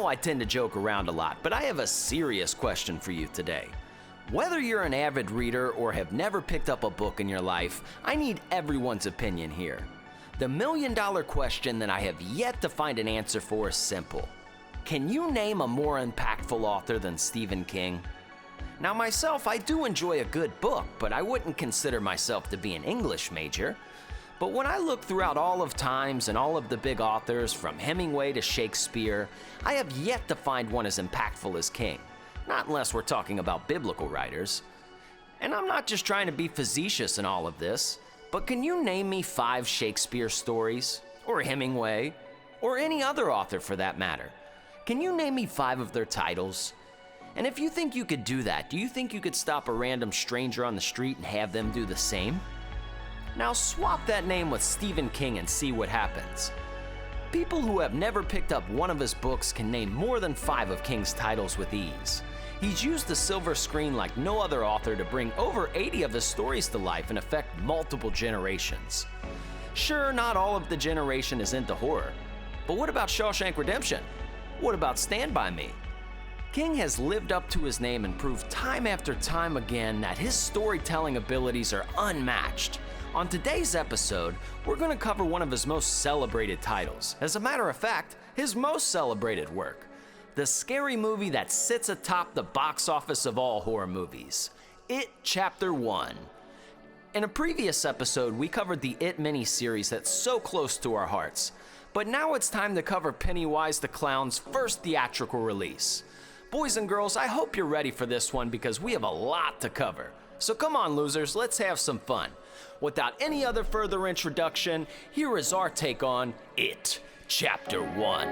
know I tend to joke around a lot, but I have a serious question for you today. Whether you're an avid reader or have never picked up a book in your life, I need everyone's opinion here. The million-dollar question that I have yet to find an answer for is simple. Can you name a more impactful author than Stephen King? Now myself, I do enjoy a good book, but I wouldn't consider myself to be an English major. But when I look throughout all of times and all of the big authors, from Hemingway to Shakespeare, I have yet to find one as impactful as King. Not unless we're talking about biblical writers. And I'm not just trying to be facetious in all of this, but can you name me 5 Shakespeare stories, or Hemingway, or any other author for that matter? Can you name me 5 of their titles? And if you think you could do that, do you think you could stop a random stranger on the street and have them do the same? Now swap that name with Stephen King and see what happens. People who have never picked up one of his books can name more than 5 of King's titles with ease. He's used the silver screen like no other author to bring over 80 of his stories to life and affect multiple generations. Sure, not all of the generation is into horror, but what about Shawshank Redemption? What about Stand By Me? King has lived up to his name and proved time after time again that his storytelling abilities are unmatched. On today's episode, we're going to cover one of his most celebrated titles. As a matter of fact, his most celebrated work. The scary movie that sits atop the box office of all horror movies. It Chapter 1. In a previous episode, we covered the It miniseries that's so close to our hearts. But now it's time to cover Pennywise the Clown's first theatrical release. Boys and girls, I hope you're ready for this one because we have a lot to cover. So come on, losers, let's have some fun. Without any other further introduction, here is our take on It Chapter 1.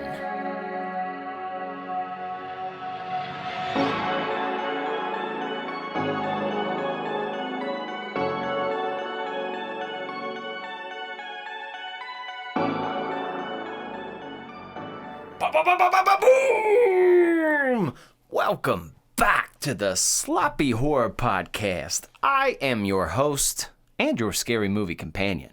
Boom! Welcome back to the Sloppy Horror Podcast. I am your host and your scary movie companion,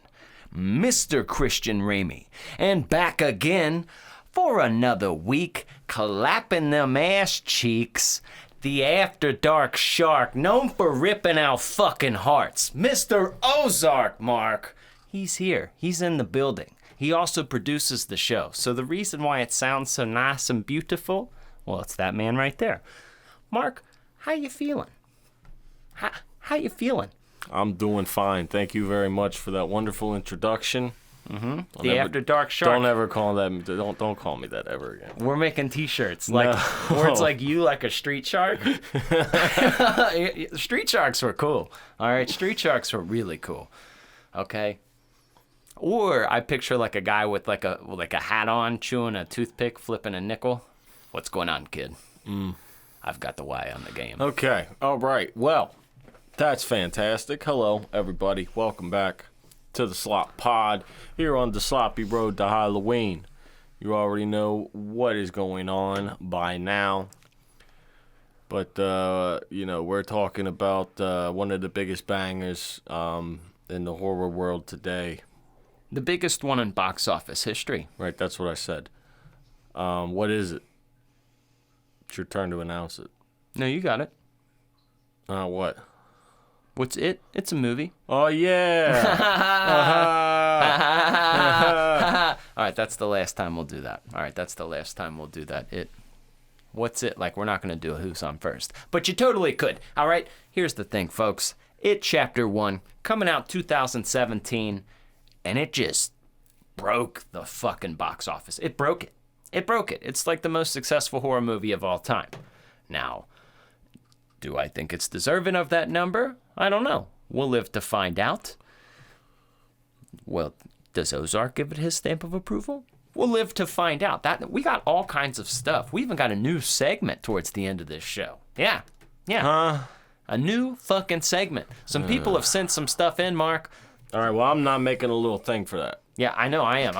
Mr. Christian Ramey, and back again for another week, clapping them ass cheeks, the After Dark shark known for ripping our fucking hearts, Mr. Ozark Mark. He's here. He's in the building. He also produces the show. So the reason why it sounds so nice and beautiful, well, it's that man right there. Mark, how you feeling? How you feeling? I'm doing fine. Thank you very much for that wonderful introduction. The After Dark shark. Don't ever call that. Don't call me that ever again. We're making T-shirts like where it's like you like a street shark. Street sharks were cool. All right, street sharks were really cool. Okay. Or I picture like a guy with like a hat on, chewing a toothpick, flipping a nickel. What's going on, kid? I've got the Y on the game. Okay. All right. Well, that's fantastic. Hello, everybody. Welcome back to the Slop Pod here on the Sloppy Road to Halloween. You already know what is going on by now. But, we're talking about one of the biggest bangers in the horror world today. The biggest one in box office history. Right, that's what I said. What is it? It's your turn to announce it. No, you got it. What? What's it? It's a movie. Oh, yeah. All right, that's the last time we'll do that. What's it? Like, we're not going to do a Who's On First. But you totally could. All right, here's the thing, folks. It Chapter 1, coming out 2017. And it just broke the fucking box office. It broke it. It's like the most successful horror movie of all time. Now, do I think it's deserving of that number? I don't know. We'll live to find out. Well, does Ozark give it his stamp of approval? We'll live to find out. That we got all kinds of stuff. We even got a new segment towards the end of this show. Yeah. A new fucking segment. Some people have sent some stuff in, Mark. All right, well, I'm not making a little thing for that. Yeah, I know I am.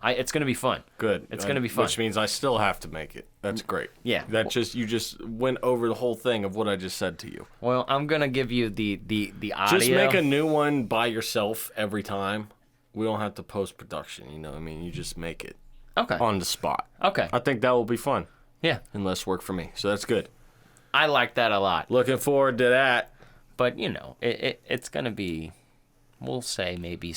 It's gonna be fun. Good. It's gonna be fun. Which means I still have to make it. That's great. Yeah. You just went over the whole thing of what I just said to you. Well, I'm gonna give you the audio. Just make a new one by yourself every time. We don't have to post production, you know what I mean? You just make it. Okay. On the spot. Okay. I think that will be fun. Yeah. And less work for me. So that's good. I like that a lot. Looking forward to that. But, you know, it's going to be, we'll say maybe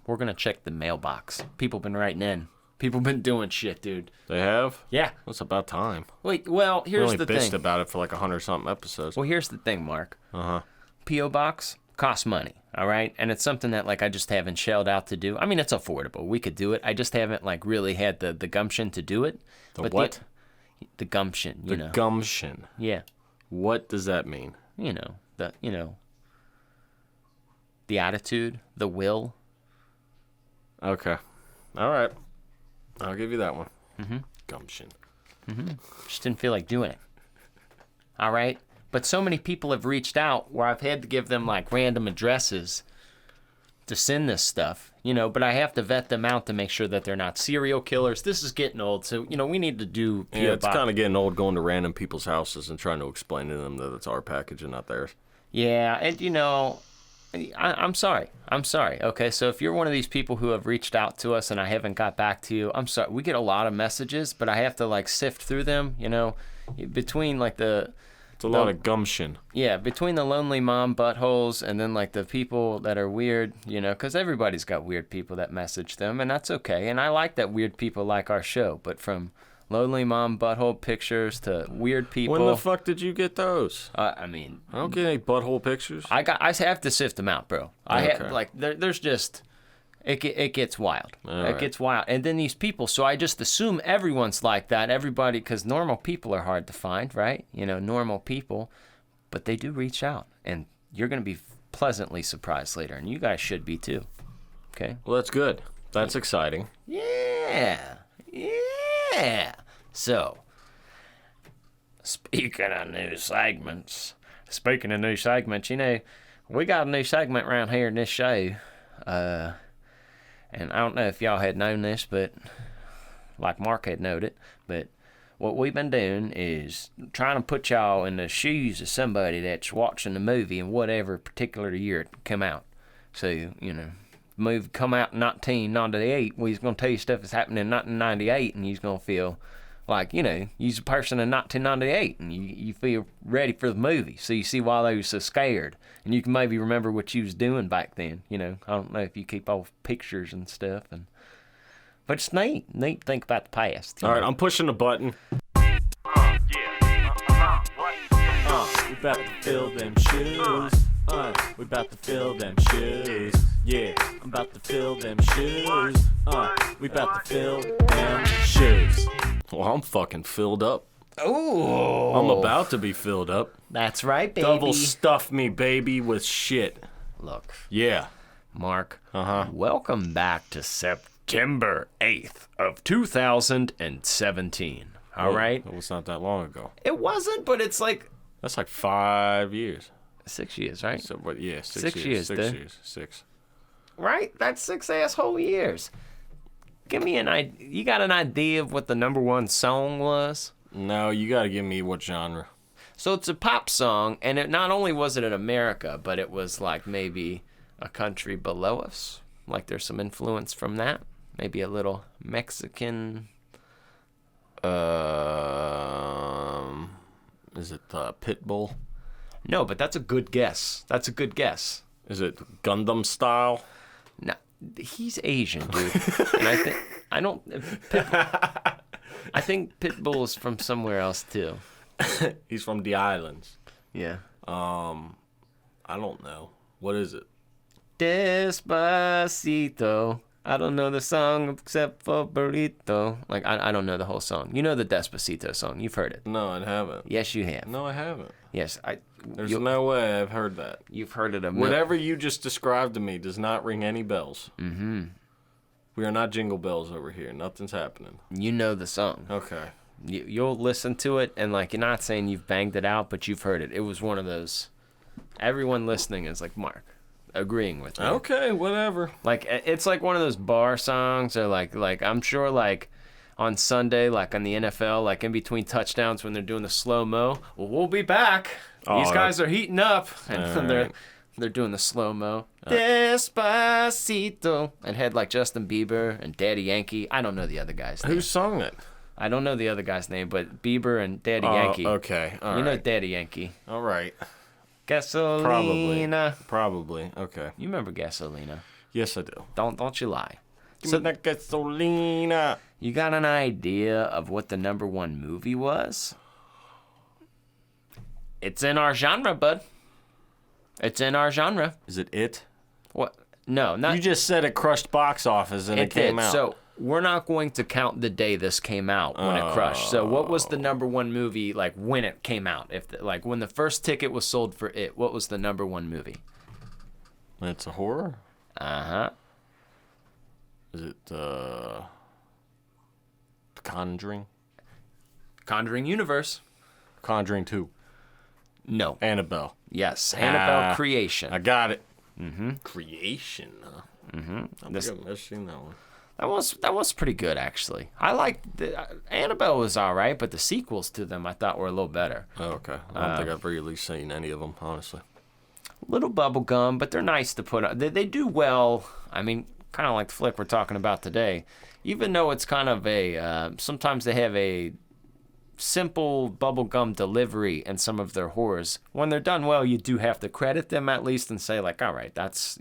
we're going to check the mailbox. People been writing in. People been doing shit, dude. They have? Yeah. Well, it's about time. Wait, well, We here's only the bitched thing. about it for like 100-something episodes. Well, here's the thing, Mark. Uh-huh. P.O. Box costs money, all right? And it's something that, like, I just haven't shelled out to do. I mean, it's affordable. We could do it. I just haven't, like, really had the gumption to do it. The what? The gumption, you know. Gumption. Yeah. What does that mean? You know, the attitude, the will. Okay. All right. I'll give you that one. Mm-hmm. Gumption. Just didn't feel like doing it. All right? But so many people have reached out where I've had to give them, like, random addresses to send this stuff, you know, but I have to vet them out to make sure that they're not serial killers. This is getting old, so, you know, we need to do P.O. Yeah, it's Box. kind of getting old going to random people's houses and trying to explain to them that it's our package and not theirs. Yeah, and, you know, I'm sorry. I'm sorry. Okay, so if you're one of these people who have reached out to us and I haven't got back to you, I'm sorry. We get a lot of messages, but I have to, like, sift through them, you know, between, like, It's a lot of gumption. yeah, between the lonely mom buttholes and then, like, the people that are weird, you know, because everybody's got weird people that message them, and that's okay. And I like that weird people like our show, but from lonely mom butthole pictures to weird people. When the fuck did you get those? I mean, I don't get any butthole pictures. I have to sift them out, bro. I Okay. have, like, there's just, it gets wild. All It right. gets wild. And then these people, so I just assume everyone's like that. Everybody, because normal people are hard to find, right? You know, normal people. But they do reach out. And you're going to be pleasantly surprised later. And you guys should be too. Okay? Well, that's good. That's exciting. Yeah. Yeah. So, speaking of new segments, you know, we got a new segment around here in this show. And I don't know if y'all had known this, but like Mark had noted, but what we've been doing is trying to put y'all in the shoes of somebody that's watching the movie in whatever particular year it come out. So, you know, the movie come out in 1998, we're going to tell you stuff that's happening in 1998, and you're going to feel like, you know, you're a person in 1998, and you feel ready for the movie. So you see why they were so scared. And you can maybe remember what you was doing back then, you know. I don't know if you keep all pictures and stuff. But it's neat to think about the past. All right, I'm pushing the button. We about to fill them shoes. We about to fill them shoes. Yeah, I'm about to fill them shoes. We about to fill them shoes. Well, I'm fucking filled up. Ooh. I'm about to be filled up. That's right, baby. Double stuff me, baby, with shit. Look, Yeah. Mark. Uh-huh. Welcome back to September 8th of 2017. All right? It was not that long ago. It wasn't, but it's like That's like 5 years. 6 years, right? So, but yeah, 6 6 years. years, 6 dude. years. 6. Right? That's 6 asshole years. Give me an idea. You got an idea of what the number one song was? No, you gotta give me what genre. So it's a pop song, and it not only was it in America, but it was like maybe a country below us. Like there's some influence from that. Maybe a little Mexican. Is it Pitbull? No, but that's a good guess. That's a good guess. Is it Gundam style? No, he's Asian, dude. And I think Pitbull is from somewhere else too. He's from the islands. Yeah. I don't know. What is it? Despacito. I don't know the song except for burrito. Like, I don't know the whole song. You know the Despacito song. You've heard it. No, I haven't. Yes, you have. No, I haven't. Yes, There's no way I've heard that. you've heard it a million. Whatever you just described to me does not ring any bells. Mm-hmm. We are not jingle bells over here. Nothing's happening. You know the song. Okay. You'll listen to it, and, like, you're not saying you've banged it out, but you've heard it. It was one of those. Everyone listening is like, Mark, agreeing with me. Okay, whatever. Like, it's like one of those bar songs, or like I'm sure, like, on Sunday, like on the NFL, like in between touchdowns when they're doing the slow-mo, well, we'll be back. These guys are heating up. And they're doing the slow-mo. Despacito. And had, like, Justin Bieber and Daddy Yankee. I don't know the other guys. Who sung it? I don't know the other guy's name, but Bieber and Daddy Yankee. Okay. All You know right. Daddy Yankee. All right. Gasolina. Probably. Okay. You remember Gasolina? Yes, I do. Don't you lie. Give me that gasolina. You got an idea of what the number one movie was? It's in our genre, bud. It's in our genre. Is it It? What? No, not. You just said it crushed box office and it It did. came out. So we're not going to count the day this came out when it crushed. So what was the number one movie like when it came out? Like when the first ticket was sold for it, what was the number one movie? It's a horror? Uh-huh. Is it The Conjuring? Conjuring Universe. Conjuring 2. No. Annabelle. Yes. Annabelle Creation. I got it. Mm-hmm. Creation, huh? Mm-hmm. I think I've never seen that one. That was pretty good, actually. I liked Annabelle was all right, but the sequels to them I thought were a little better. Oh, okay. I don't think I've really seen any of them, honestly. Little bubblegum, but they're nice to put on. They do well. I mean, kind of like the flick we're talking about today. Even though it's kind of sometimes they have a simple bubblegum delivery in some of their horrors. When they're done well, you do have to credit them at least and say, like, all right, that's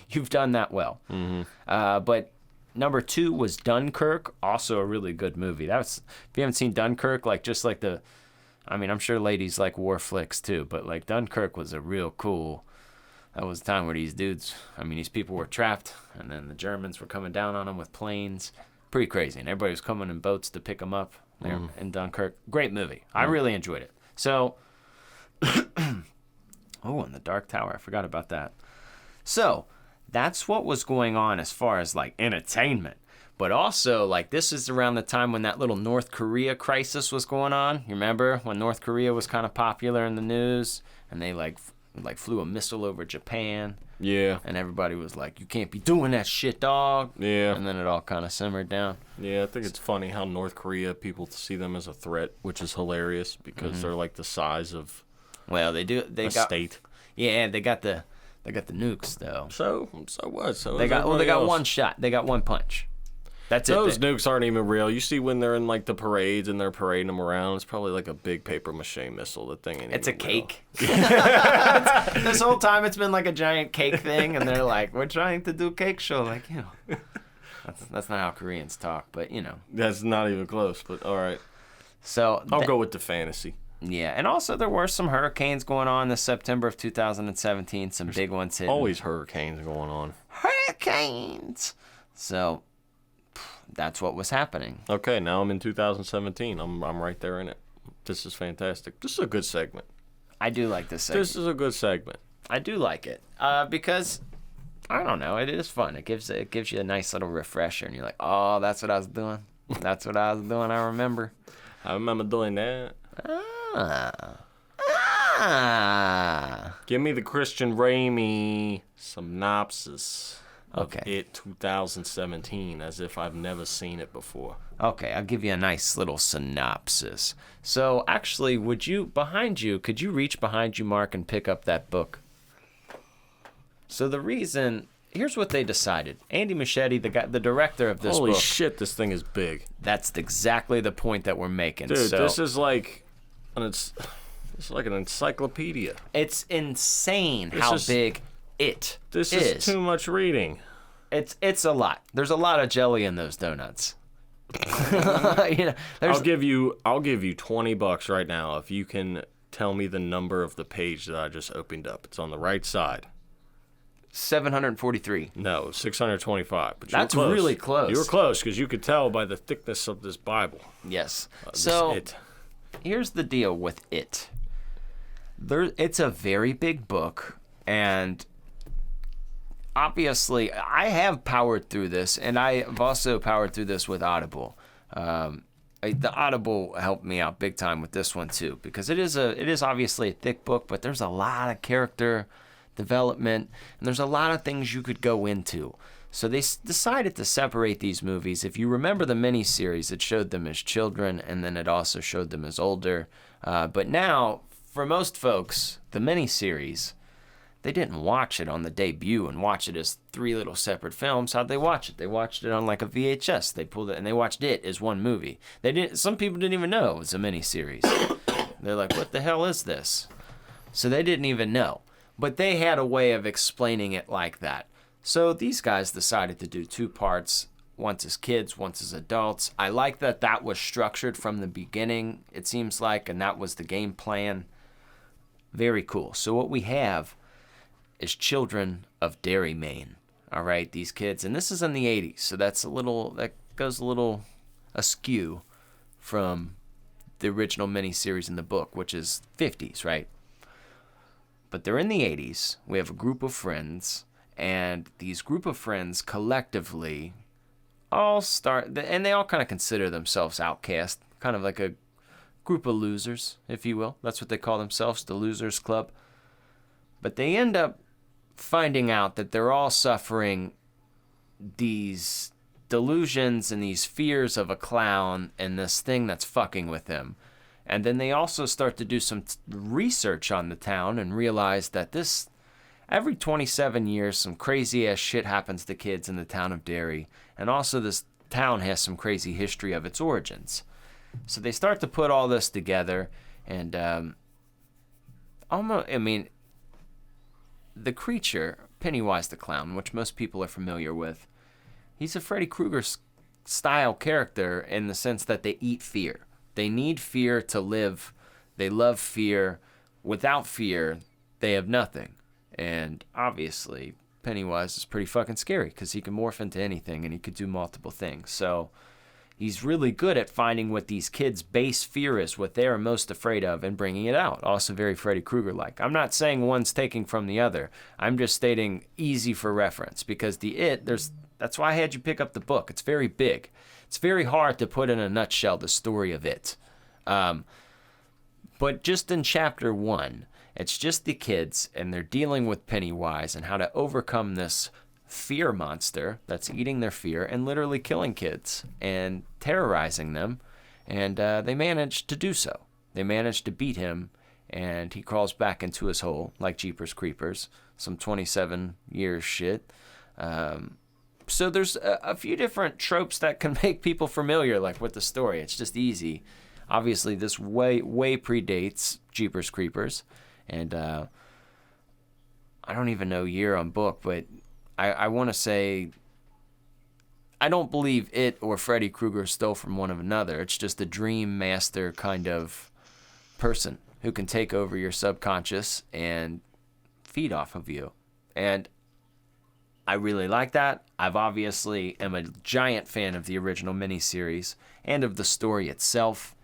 you've done that well. Mm-hmm. But number 2 was Dunkirk, also a really good movie. If you haven't seen Dunkirk, I mean, I'm sure ladies like war flicks too, but like Dunkirk was a real cool. That was a time where these people were trapped, and then the Germans were coming down on them with planes. Pretty crazy, and everybody was coming in boats to pick them up there in Dunkirk. Great movie. I really enjoyed it. So, and The Dark Tower. I forgot about that. So, that's what was going on as far as like entertainment. But also, like, this is around the time when that little North Korea crisis was going on. You remember when North Korea was kind of popular in the news, and they like flew a missile over Japan, Yeah. and everybody was like, "You can't be doing that shit, dog." Yeah. And then it all kind of simmered down. Yeah, I think it's funny how North Korea, people see them as a threat, which is hilarious because they're like the size of Well, they do. They a got state. Yeah, they got the nukes though. So what? So They is got everybody else. one shot. They got one punch. That's Those it. nukes aren't even real. You see when they're in like the parades and they're parading them around, it's probably like a big paper mache missile. The thing ain't It's a even real. cake. This whole time it's been like a giant cake thing, and they're like, "We're trying to do cake show." Like, that's not how Koreans talk, but That's not even close, but all right. So I'll go with the fantasy. Yeah, and also there were some hurricanes going on this September of 2017. Some big ones hitting. Always hurricanes going on. Hurricanes. So that's what was happening. Okay, now I'm in 2017. I'm right there in it. This is fantastic. This is a good segment. I do like this segment. This is a good segment. I do like it because I don't know. It is fun. It gives you a nice little refresher, and you're like, oh, that's what I was doing. That's what I was doing. I remember. I remember doing that. Ah. Give me the Christian Ramey synopsis of Okay. It 2017 as if I've never seen it before. Okay, I'll give you a nice little synopsis. So, actually, could you reach behind you, Mark, and pick up that book? So here's what they decided. Andy Muschietti, the director of this Holy book, shit, this thing is big. that's exactly the point that we're making. Dude, So, this is like it's like an encyclopedia. it's insane This how is- big it This is too much reading. It's a lot. There's a lot of jelly in those donuts. There's I'll give you $20 right now if you can tell me the number of the page that I just opened up. It's on the right side. 743. No, 625. But That's you were close. really close. You were close because you could tell by the thickness of this Bible. Yes. This So it. here's the deal with it. It's a very big book, and obviously I have powered through this, and I've also powered through this with Audible. The Audible helped me out big time with this one too, because it is obviously a thick book, but there's a lot of character development, and there's a lot of things you could go into. So they decided to separate these movies. If you remember the miniseries, it showed them as children, and then it also showed them as older. But now, for most folks, the miniseries, They didn't watch it on the debut and watch it as 3 little separate films. How'd they watch it? They watched it on like a VHS. They pulled it and they watched it as one movie. They didn't. Some people didn't even know it was a miniseries. They're like, what the hell is this? So they didn't even know. But they had a way of explaining it like that. So these guys decided to do 2 parts, once as kids, once as adults. I like that that was structured from the beginning, it seems like, and that was the game plan. Very cool. So what we have is Children of Derry, Maine. All right, these kids, and this is in the 80s, so that goes a little askew from the original miniseries in the book, which is 50s, right? But they're in the 80s. We have a group of friends, and these group of friends collectively all start, and they all kind of consider themselves outcast, kind of like a group of losers, if you will. That's what they call themselves, the Losers Club. But they end up finding out that they're all suffering these delusions and these fears of a clown and this thing that's fucking with them. And then they also start to do some research on the town and realize that every 27 years, some crazy ass shit happens to kids in the town of Derry. And also this town has some crazy history of its origins. So they start to put all this together, and the creature, Pennywise the Clown, which most people are familiar with, he's a Freddy Krueger style character in the sense that they eat fear. They need fear to live. They love fear. Without fear, they have nothing. And obviously, Pennywise is pretty fucking scary because he can morph into anything and he could do multiple things. So he's really good at finding what these kids' base fear is, what they're most afraid of, and bringing it out. Also very Freddy Krueger-like. I'm not saying one's taking from the other. I'm just stating easy for reference because that's why I had you pick up the book. It's very big. It's very hard to put in a nutshell the story of it. But just in chapter 1, it's just the kids, and they're dealing with Pennywise and how to overcome this fear monster that's eating their fear and literally killing kids and terrorizing them. And they managed to do so. They managed to beat him, and he crawls back into his hole like Jeepers Creepers, some 27 years shit. So there's a few different tropes that can make people familiar, like with the story. It's just easy. Obviously, this way predates Jeepers Creepers. And I don't even know year on book, but I want to say I don't believe it or Freddy Krueger stole from one another. It's just a dream master kind of person who can take over your subconscious and feed off of you. And I really like that. I've obviously am a giant fan of the original miniseries and of the story itself.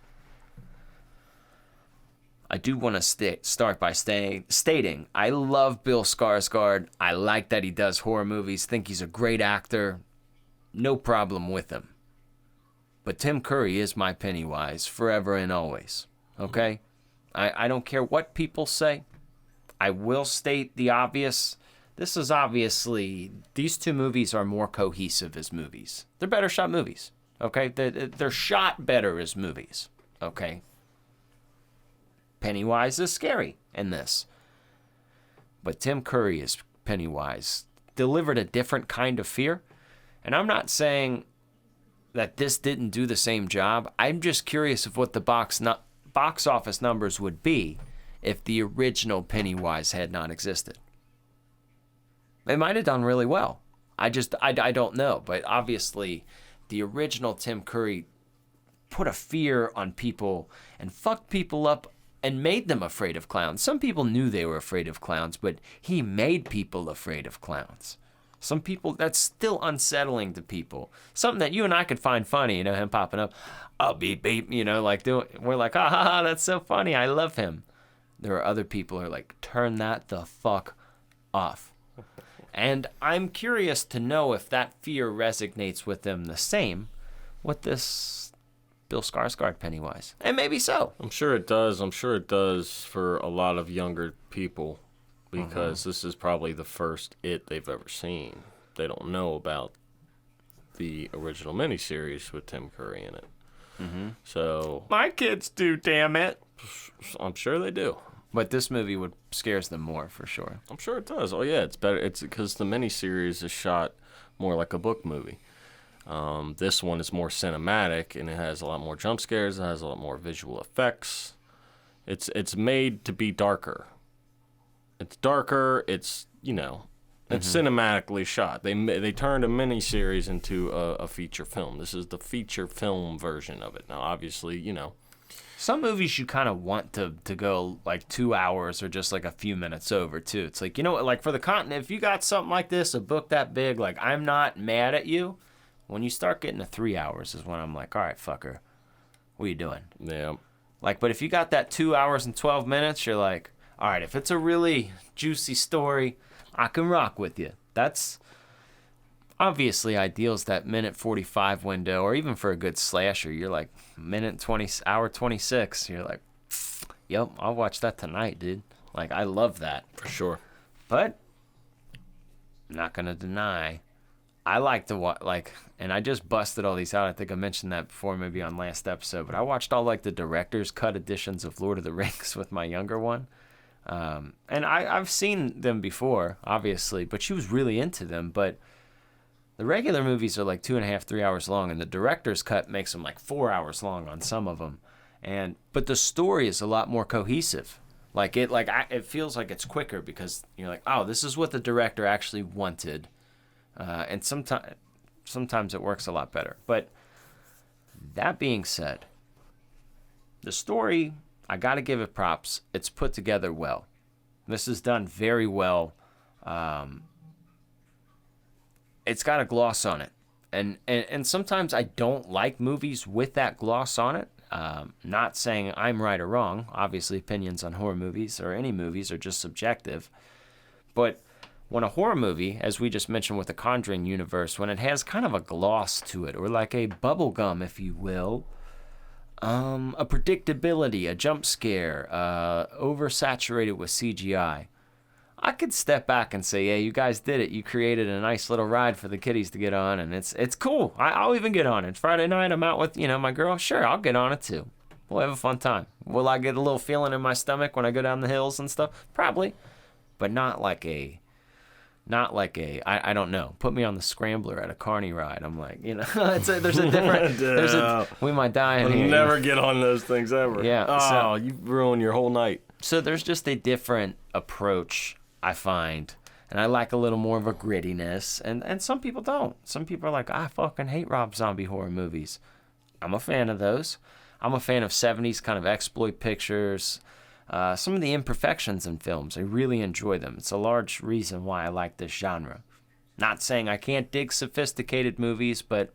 I do want to start by stating I love Bill Skarsgård. I like that he does horror movies. Think he's a great actor. No problem with him. But Tim Curry is my Pennywise forever and always. Okay? I don't care what people say. I will state the obvious. This is obviously, these 2 movies are more cohesive as movies. They're better shot movies. Okay? They're shot better as movies. Okay? Pennywise is scary in this. But Tim Curry as Pennywise delivered a different kind of fear. And I'm not saying that this didn't do the same job. I'm just curious of what the box office numbers would be if the original Pennywise had not existed. It might have done really well. I don't know. But obviously, the original Tim Curry put a fear on people and fucked people up and made them afraid of clowns. Some people knew they were afraid of clowns, but he made people afraid of clowns. Some people, that's still unsettling to people. Something that you and I could find funny, him popping up, oh, beep, beep, we're like, ah, that's so funny, I love him. There are other people who are like, turn that the fuck off. And I'm curious to know if that fear resonates with them the same with this Bill Skarsgård Pennywise. And maybe so. I'm sure it does. I'm sure it does for a lot of younger people because this is probably the first It they've ever seen. They don't know about the original miniseries with Tim Curry in it. So my kids do, damn it. I'm sure they do. But this movie would scares them more for sure. I'm sure it does. Oh yeah, it's better. It's because the miniseries is shot more like a book movie. This one is more cinematic, and it has a lot more jump scares. It has a lot more visual effects. It's made to be darker. It's darker. It's it's cinematically shot. They turned a miniseries into a feature film. This is the feature film version of it. Now, obviously, Some movies you kind of want to go like 2 hours or just like a few minutes over too. It's like, like for the content, if you got something like this, a book that big, like I'm not mad at you. When you start getting to 3 hours is when I'm like, all right, fucker, what are you doing? Yeah. Like, but if you got that 2 hours and 12 minutes, you're like, all right, if it's a really juicy story, I can rock with you. That's obviously ideals that minute 45 window, or even for a good slasher, you're like minute 20, hour 26. You're like, yep, I'll watch that tonight, dude. Like, I love that. For sure. But I'm not gonna deny, I like to watch, like, and I just busted all these out. I think I mentioned that before, maybe on last episode. But I watched all like the director's cut editions of Lord of the Rings with my younger one. And I've seen them before, obviously, but she was really into them. But the regular movies are like 2.5, 3 hours long, and the director's cut makes them like 4 hours long on some of them. But the story is a lot more cohesive. It feels like it's quicker because you're like, oh, this is what the director actually wanted. And sometimes it works a lot better. But that being said, the story, I got to give it props. It's put together well. This is done very well. It's got a gloss on it. And sometimes I don't like movies with that gloss on it. Not saying I'm right or wrong. Obviously, opinions on horror movies or any movies are just subjective. But when a horror movie, as we just mentioned with the Conjuring universe, when it has kind of a gloss to it, or like a bubble gum, if you will, a predictability, a jump scare, oversaturated with CGI, I could step back and say, yeah, you guys did it. You created a nice little ride for the kiddies to get on, and it's cool. I'll even get on it. Friday night, I'm out with, my girl. Sure, I'll get on it too. We'll have a fun time. Will I get a little feeling in my stomach when I go down the hills and stuff? Probably. But not like a, I don't know. Put me on the scrambler at a carny ride. I'm like, there's a different, we might die in here. Never get on those things ever. Yeah. Oh, you ruin your whole night. So there's just a different approach, I find. And I like a little more of a grittiness. And some people don't. Some people are like, I fucking hate Rob Zombie horror movies. I'm a fan of those. I'm a fan of 70s kind of exploit pictures. Some of the imperfections in films, I really enjoy them. It's a large reason why I like this genre. Not saying I can't dig sophisticated movies, but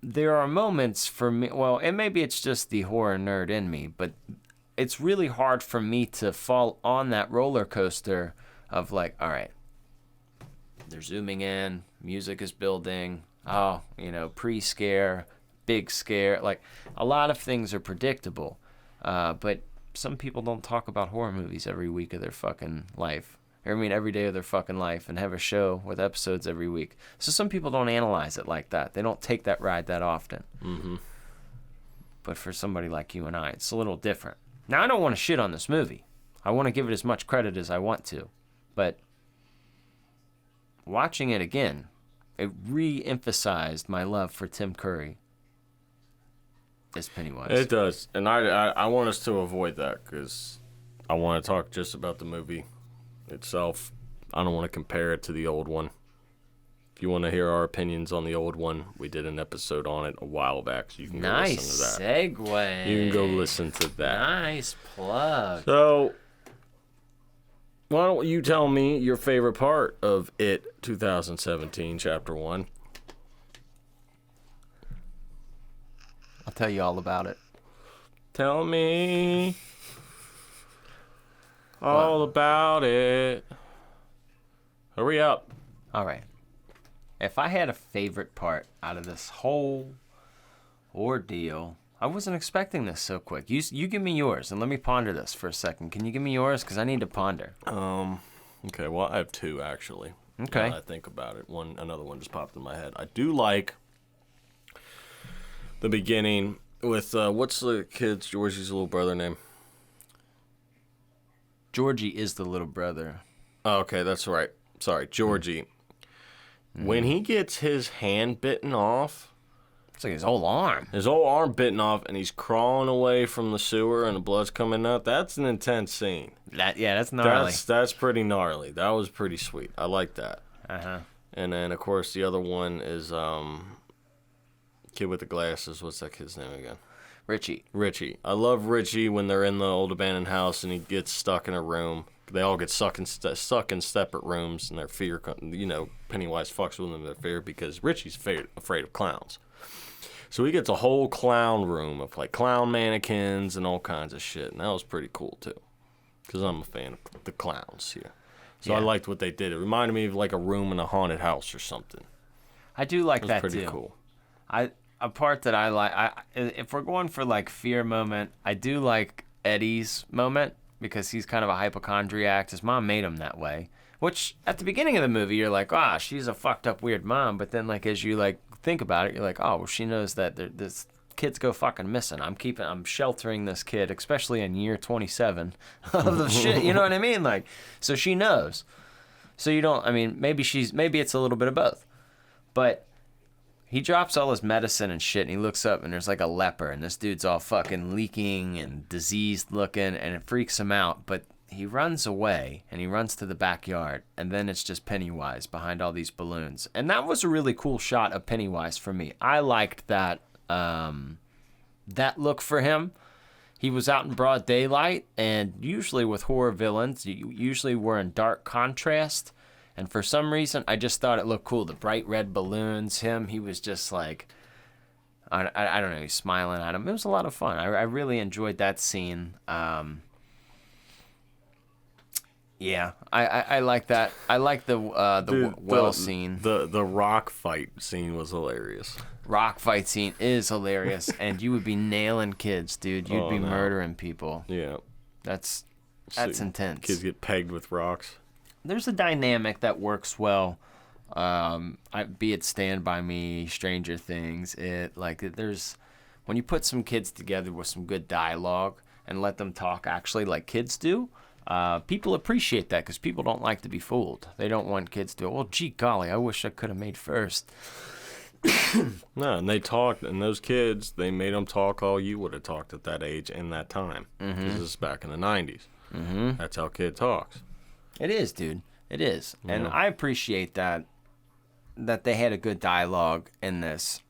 there are moments for me, well, and maybe it's just the horror nerd in me, but it's really hard for me to fall on that roller coaster of like, all right, they're zooming in, music is building, pre-scare, big scare. Like, a lot of things are predictable. But some people don't talk about horror movies every week of their fucking life. Every day of their fucking life, and have a show with episodes every week. So some people don't analyze it like that. They don't take that ride that often. Mm-hmm. But for somebody like you and I, it's a little different. Now, I don't want to shit on this movie. I want to give it as much credit as I want to. But watching it again, it re-emphasized my love for Tim Curry. As Pennywise. It does, and I want us to avoid that because I want to talk just about the movie itself. I don't want to compare it to the old one. If you want to hear our opinions on the old one, we did an episode on it a while back, so you can go listen to that. Nice segue. You can go listen to that. Nice plug. So, why don't you tell me your favorite part of It 2017 Chapter 1? I'll tell you all about it. Tell me all about it. Hurry up. All right. If I had a favorite part out of this whole ordeal, I wasn't expecting this so quick. You give me yours, and let me ponder this for a second. Can you give me yours? Because I need to ponder. Okay, well, I have two, actually. Okay. Now that I think about it. Another one just popped in my head. I do like the beginning with, what's the kid's, Georgie's little brother name? Georgie is the little brother. Oh, okay, that's right. Sorry, Georgie. When he gets his hand bitten off, It's like his whole arm. his whole arm bitten off, and he's crawling away from the sewer and the blood's coming out, that's an intense scene. That's gnarly. That's pretty gnarly. That was pretty sweet. I like that. Uh-huh. And then, of course, the other one is kid with the glasses. What's that kid's name again? Richie. I love Richie when they're in the old abandoned house and he gets stuck in a room. They all get stuck in separate rooms, and their fear, Pennywise fucks with them in their fear because Richie's afraid of clowns. So he gets a whole clown room of like clown mannequins and all kinds of shit, and that was pretty cool too, because I'm a fan of the clowns here. So I liked what they did. It reminded me of like a room in a haunted house or something. I do like that Pretty too. cool. A part that I like, if we're going for like fear moment, I do like Eddie's moment because he's kind of a hypochondriac. His mom made him that way. Which at the beginning of the movie you're like, she's a fucked up weird mom. But then like as you like think about it, you're like, well, she knows that this kids go fucking missing. I'm sheltering this kid, especially in year 27 of the shit. You know what I mean? Like, so she knows. So you don't. I mean, maybe it's a little bit of both, but. He drops all his medicine and shit, and he looks up, and there's like a leper, and this dude's all fucking leaking and diseased looking, and it freaks him out. But he runs away, and he runs to the backyard, and then it's just Pennywise behind all these balloons. And that was a really cool shot of Pennywise for me. I liked that look for him. He was out in broad daylight, and usually with horror villains, usually we're in dark contrast. And for some reason, I just thought it looked cool. The bright red balloons, he was just like, I don't know, he's smiling at him. It was a lot of fun. I really enjoyed that scene. Yeah, I like that. I like the well scene. The rock fight scene was hilarious. Rock fight scene is hilarious. And you would be nailing kids, dude. You'd be murdering people. Yeah. That's intense. Kids get pegged with rocks. There's a dynamic that works well. Be it Stand By Me, Stranger Things. There's when you put some kids together with some good dialogue and let them talk actually like kids do. People appreciate that because people don't like to be fooled. They don't want kids to. Well, gee golly, I wish I could have made first. No, and they talked, and those kids, they made them talk all you would have talked at that age and that time. Mm-hmm. This is back in the 90s. Mm-hmm. That's how kid talks. It is, dude. It is. Yeah. And I appreciate that they had a good dialogue in this.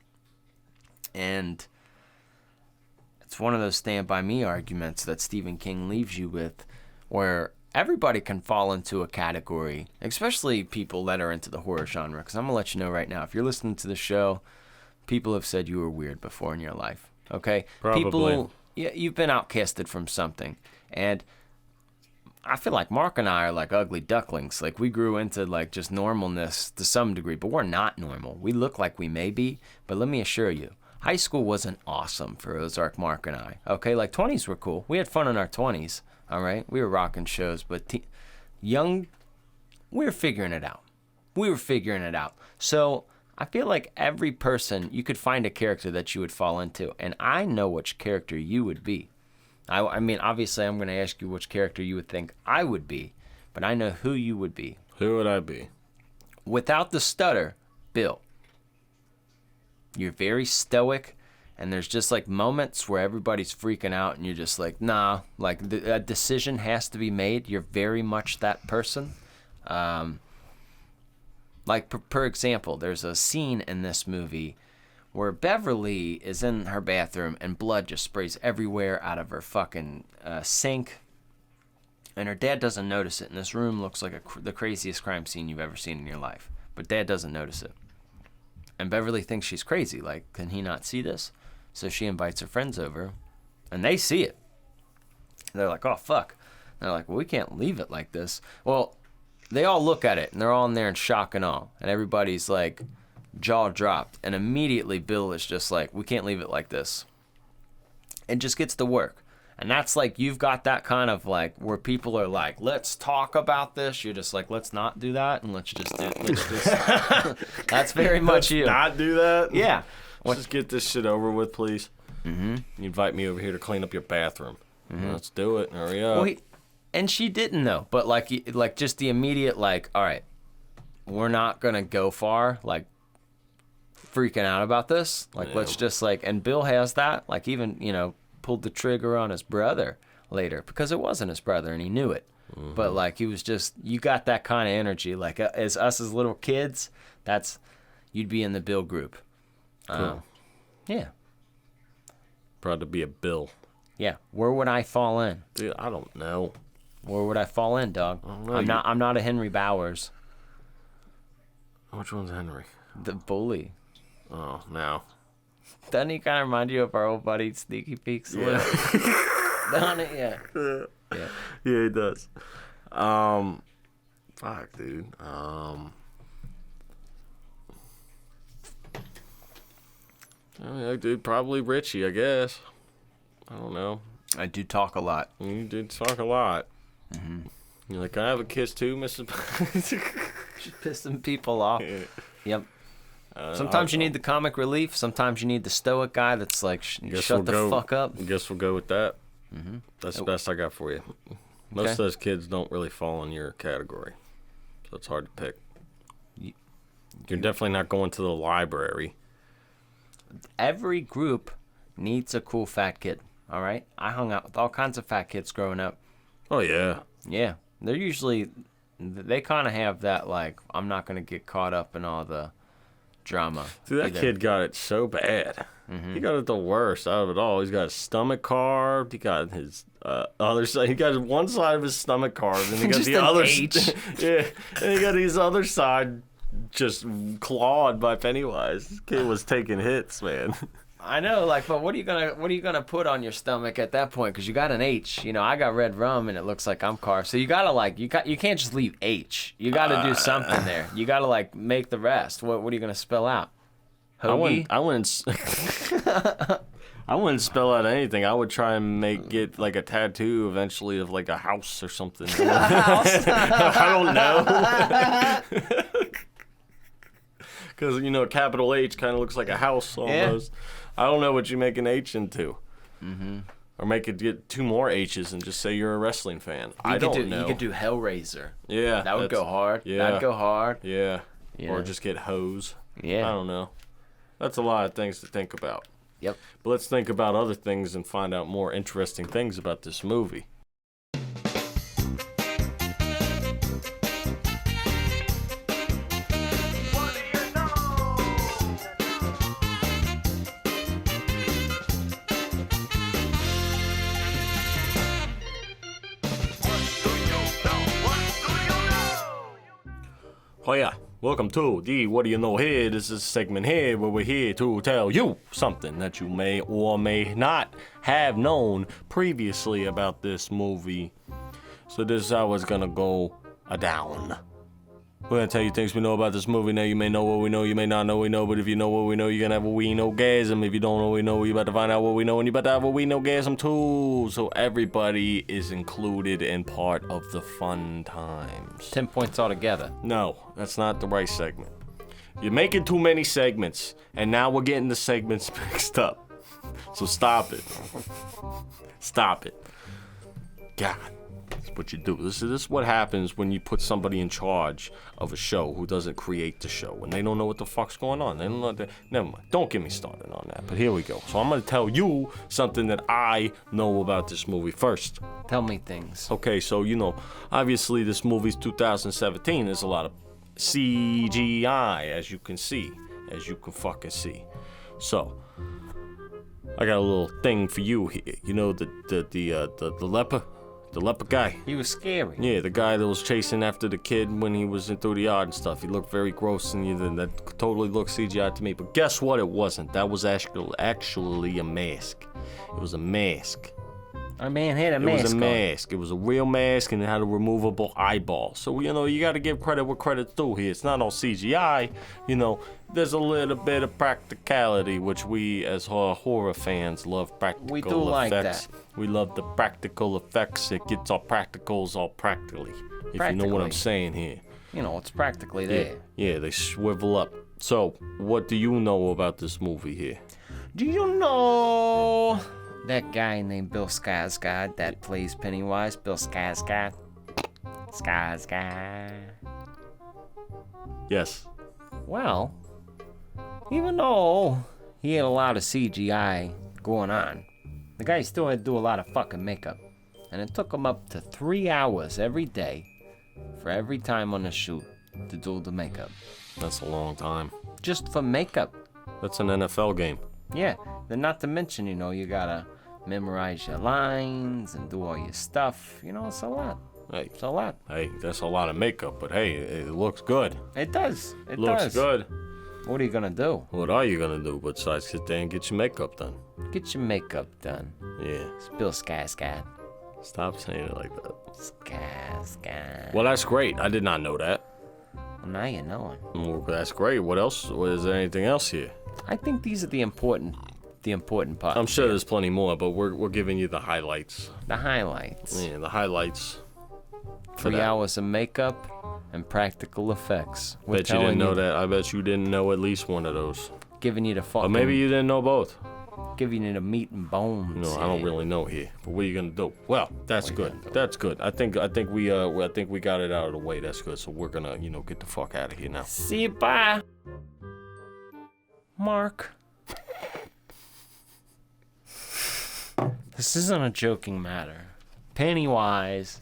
And it's one of those Stand By Me arguments that Stephen King leaves you with where everybody can fall into a category, especially people that are into the horror genre. Because I'm going to let you know right now, if you're listening to the show, people have said you were weird before in your life. Okay? Probably. You've been outcasted from something. And I feel like Mark and I are like ugly ducklings. Like we grew into like just normalness to some degree, but we're not normal. We look like we may be, but let me assure you, high school wasn't awesome for Ozark, Mark, and I. Okay, like 20s were cool. We had fun in our 20s, all right? We were rocking shows, but we were figuring it out. So I feel like every person, you could find a character that you would fall into, and I know which character you would be. I mean, obviously, I'm going to ask you which character you would think I would be, but I know who you would be. Who would I be? Without the stutter, Bill. You're very stoic, and there's just like moments where everybody's freaking out, and you're just like, nah, like a decision has to be made. You're very much that person. Like, per example, there's a scene in this movie where Beverly is in her bathroom and blood just sprays everywhere out of her fucking sink. And her dad doesn't notice it. And this room looks like the craziest crime scene you've ever seen in your life. But Dad doesn't notice it. And Beverly thinks she's crazy. Like, can he not see this? So she invites her friends over. And they see it. They're like, oh, fuck. And they're like, well, we can't leave it like this. Well, they all look at it. And they're all in there in shock and awe. And everybody's like, jaw dropped, and immediately Bill is just like, we can't leave it like this, and just gets to work. And that's like, you've got that kind of like where people are like, let's talk about this. You're just like, let's not do that, and let's just that's very much you. Not do that. Yeah. Let's just get this shit over with, please. Mm-hmm. You invite me over here to clean up your bathroom. Mm-hmm. Let's do it. Hurry up. Well, And she didn't though. But like just the immediate like, all right, we're not gonna go far. Like freaking out about this. Like let's just like. And Bill has that. Like even pulled the trigger on his brother later because it wasn't his brother and he knew it. But like he was just, you got that kind of energy. Like as us as little kids, you'd be in the Bill group. Cool. Yeah. Proud to be a Bill. Yeah. Where would I fall in? Dude, I don't know. Where would I fall in, dog? I'm not a Henry Bowers. Which one's Henry? The bully. Oh, now. Doesn't he kind of remind you of our old buddy Sneaky Peeks? Yeah. Doesn't it? Yeah. Yeah, he does. Fuck, dude. Dude, probably Richie, I guess. I don't know. I do talk a lot. You did talk a lot. Mm-hmm. You're like, can I have a kiss too, Mrs. Just pissing people off. Yeah. Yep. Sometimes you need the comic relief. Sometimes you need the stoic guy that's like, shut the fuck up. I guess we'll go with that. Mm-hmm. That's the best I got for you. Most of those kids don't really fall in your category, so it's hard to pick. You're definitely not going to the library. Every group needs a cool fat kid, all right? I hung out with all kinds of fat kids growing up. Oh, yeah. Yeah. They kind of have that, like, I'm not going to get caught up in all the drama. Dude, that kid got it so bad. Mm-hmm. He got it the worst out of it all. He's got his stomach carved. He got his other side. He got one side of his stomach carved, and he got just the other. H. Yeah, and he got his other side just clawed by Pennywise. This kid was taking hits, man. I know, like, but what are you gonna put on your stomach at that point? Because you got an H. I got red rum, and it looks like I'm carved. So you gotta you can't just leave H. You gotta do something there. You gotta make the rest. What are you gonna spell out? Hoagie? I wouldn't spell out anything. I would try and get like a tattoo eventually of like a house or something. I don't know. Because capital H kind of looks like a house almost. Yeah. I don't know what you make an H into. Mm-hmm. Or make it get two more H's and just say you're a wrestling fan. I don't know. You could do Hellraiser. Yeah. That would go hard. Yeah. That'd go hard. Yeah. Or just get hose. Yeah. I don't know. That's a lot of things to think about. Yep. But let's think about other things and find out more interesting things about this movie. Oh yeah, welcome to the What Do You Know Here. This is a segment here where we're here to tell you something that you may or may not have known previously about this movie. So this is how it's gonna go down. We're gonna tell you things we know about this movie. Now you may know what we know, you may not know what we know, but if you know what we know, you're gonna have what we know-gasm. If you don't know what we know, you about to find out what we know, and you about to have what we know-gasm too. So everybody is included in part of the fun times. 10 points altogether. No, that's not the right segment. You're making too many segments, and now we're getting the segments mixed up. So stop it. Stop it. God. That's what you do. This is what happens when you put somebody in charge of a show who doesn't create the show, and they don't know what the fuck's going on. They don't know never mind. Don't get me started on that. But here we go. So I'm gonna tell you something that I know about this movie first. Tell me things. Okay, so obviously this movie's 2017. There's a lot of CGI, as you can fucking see. So I got a little thing for you here. The leper. The leper guy. He was scary. Yeah, the guy that was chasing after the kid when he was through the yard and stuff. He looked very gross, and that totally looked CGI to me. But guess what? It wasn't. That was actually a mask. It was a mask. Our man had a mask. It was a mask. It was a real mask, and it had a removable eyeball. So, you got to give credit where credit's due here. It's not all CGI. There's a little bit of practicality, which we, as horror fans, love practical effects. We do like that. We love the practical effects. It gets our practicals all practically. If you know what I'm saying here. It's practically there. Yeah, they swivel up. So, what do you know about this movie here? Do you know that guy named Bill Skarsgård that plays Pennywise, Bill Skarsgård. Yes. Well, even though he had a lot of CGI going on, the guy still had to do a lot of fucking makeup. And it took him up to 3 hours every day for every time on the shoot to do the makeup. That's a long time. Just for makeup. That's an NFL game. Yeah, then not to mention, you gotta memorize your lines and do all your stuff. It's a lot. Hey, It's a lot. that's a lot of makeup, but hey, it looks good. It does. It Looks does. good. What are you gonna do? What are you gonna do besides sit there and get your makeup done? Get your makeup done. Yeah. It's Bill Skarsgård. Stop saying it like that. Skarsgård. Well, that's great. I did not know that. Well, now you know it. Well, that's great. What else? Is there anything else here? I think these are the important parts. I'm sure there's plenty more, but we're giving you the highlights. The highlights. Yeah, the highlights. 3 that. hours of makeup and practical effects. We're Bet you didn't telling know that. I bet you didn't know at least one of those. Giving you the fucking. Or maybe you didn't know both. Giving you the meat and bones. No, I don't really know here. But what are you gonna do? Well, that's good. That's good. I think we got it out of the way. That's good. So we're gonna get the fuck out of here now. See you, bye. Mark. This isn't a joking matter. Pennywise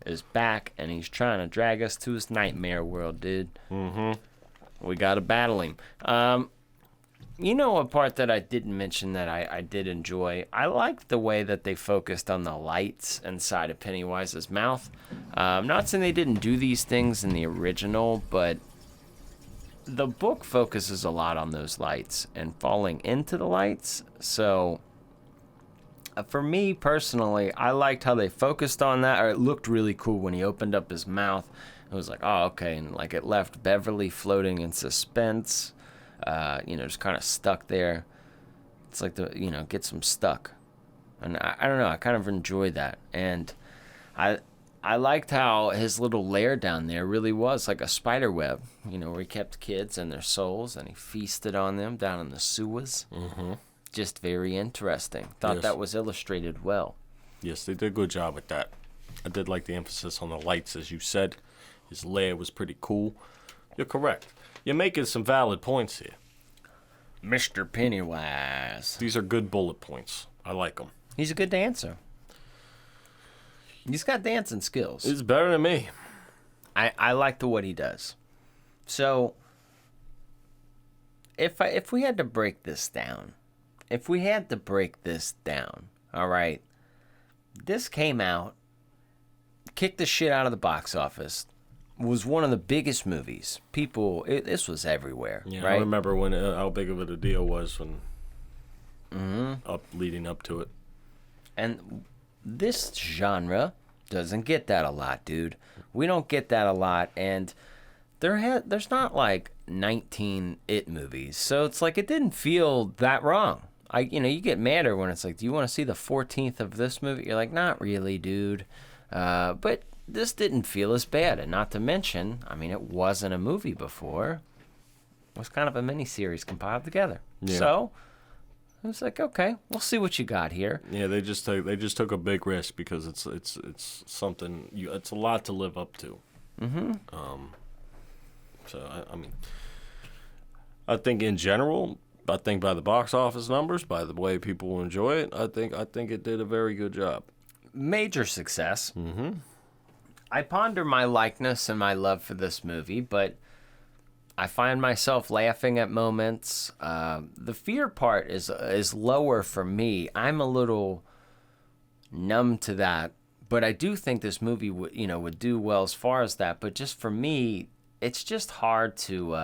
is back and he's trying to drag us to his nightmare world, dude. Mm-hmm. We gotta battle him. A part that I didn't mention that I did enjoy? I liked the way that they focused on the lights inside of Pennywise's mouth. I'm not saying they didn't do these things in the original, but the book focuses a lot on those lights and falling into the lights. So, for me personally, I liked how they focused on that. Or it looked really cool when he opened up his mouth. It was like, oh, okay. And like it left Beverly floating in suspense. Just kind of stuck there. It's like gets him stuck. And I don't know, I kind of enjoyed that. And I liked how his little lair down there really was like a spider web, where he kept kids and their souls and he feasted on them down in the sewers. Mm-hmm. Just very interesting. Thought Yes. that was illustrated well. Yes, they did a good job with that. I did like the emphasis on the lights, as you said. His lair was pretty cool. You're correct. You're making some valid points here. Mr. Pennywise. These are good bullet points. I like them. He's a good dancer. He's got dancing skills. It's better than me. I like what he does. So, if we had to break this down, all right, this came out, kicked the shit out of the box office, was one of the biggest movies. This was everywhere, Yeah, right? I remember when how big of a deal was when leading up to it. And this genre doesn't get that a lot, dude. We don't get that a lot, and there's not like 19 It movies, so it's like it didn't feel that wrong. You get madder when it's like, do you want to see the 14th of this movie? You're like, not really, dude. But this didn't feel as bad, and not to mention, it wasn't a movie before. It was kind of a miniseries compiled together. Yeah. So I was like, okay, we'll see what you got here. Yeah, they just took a big risk because it's something it's a lot to live up to. Mm-hmm. So I think in general, by the box office numbers, by the way people enjoy it, I think it did a very good job. Major success. Mm-hmm. I ponder my likeness and my love for this movie, but I find myself laughing at moments. The fear part is lower for me. I'm a little numb to that, but I do think this movie would do well as far as that. But just for me, it's just hard to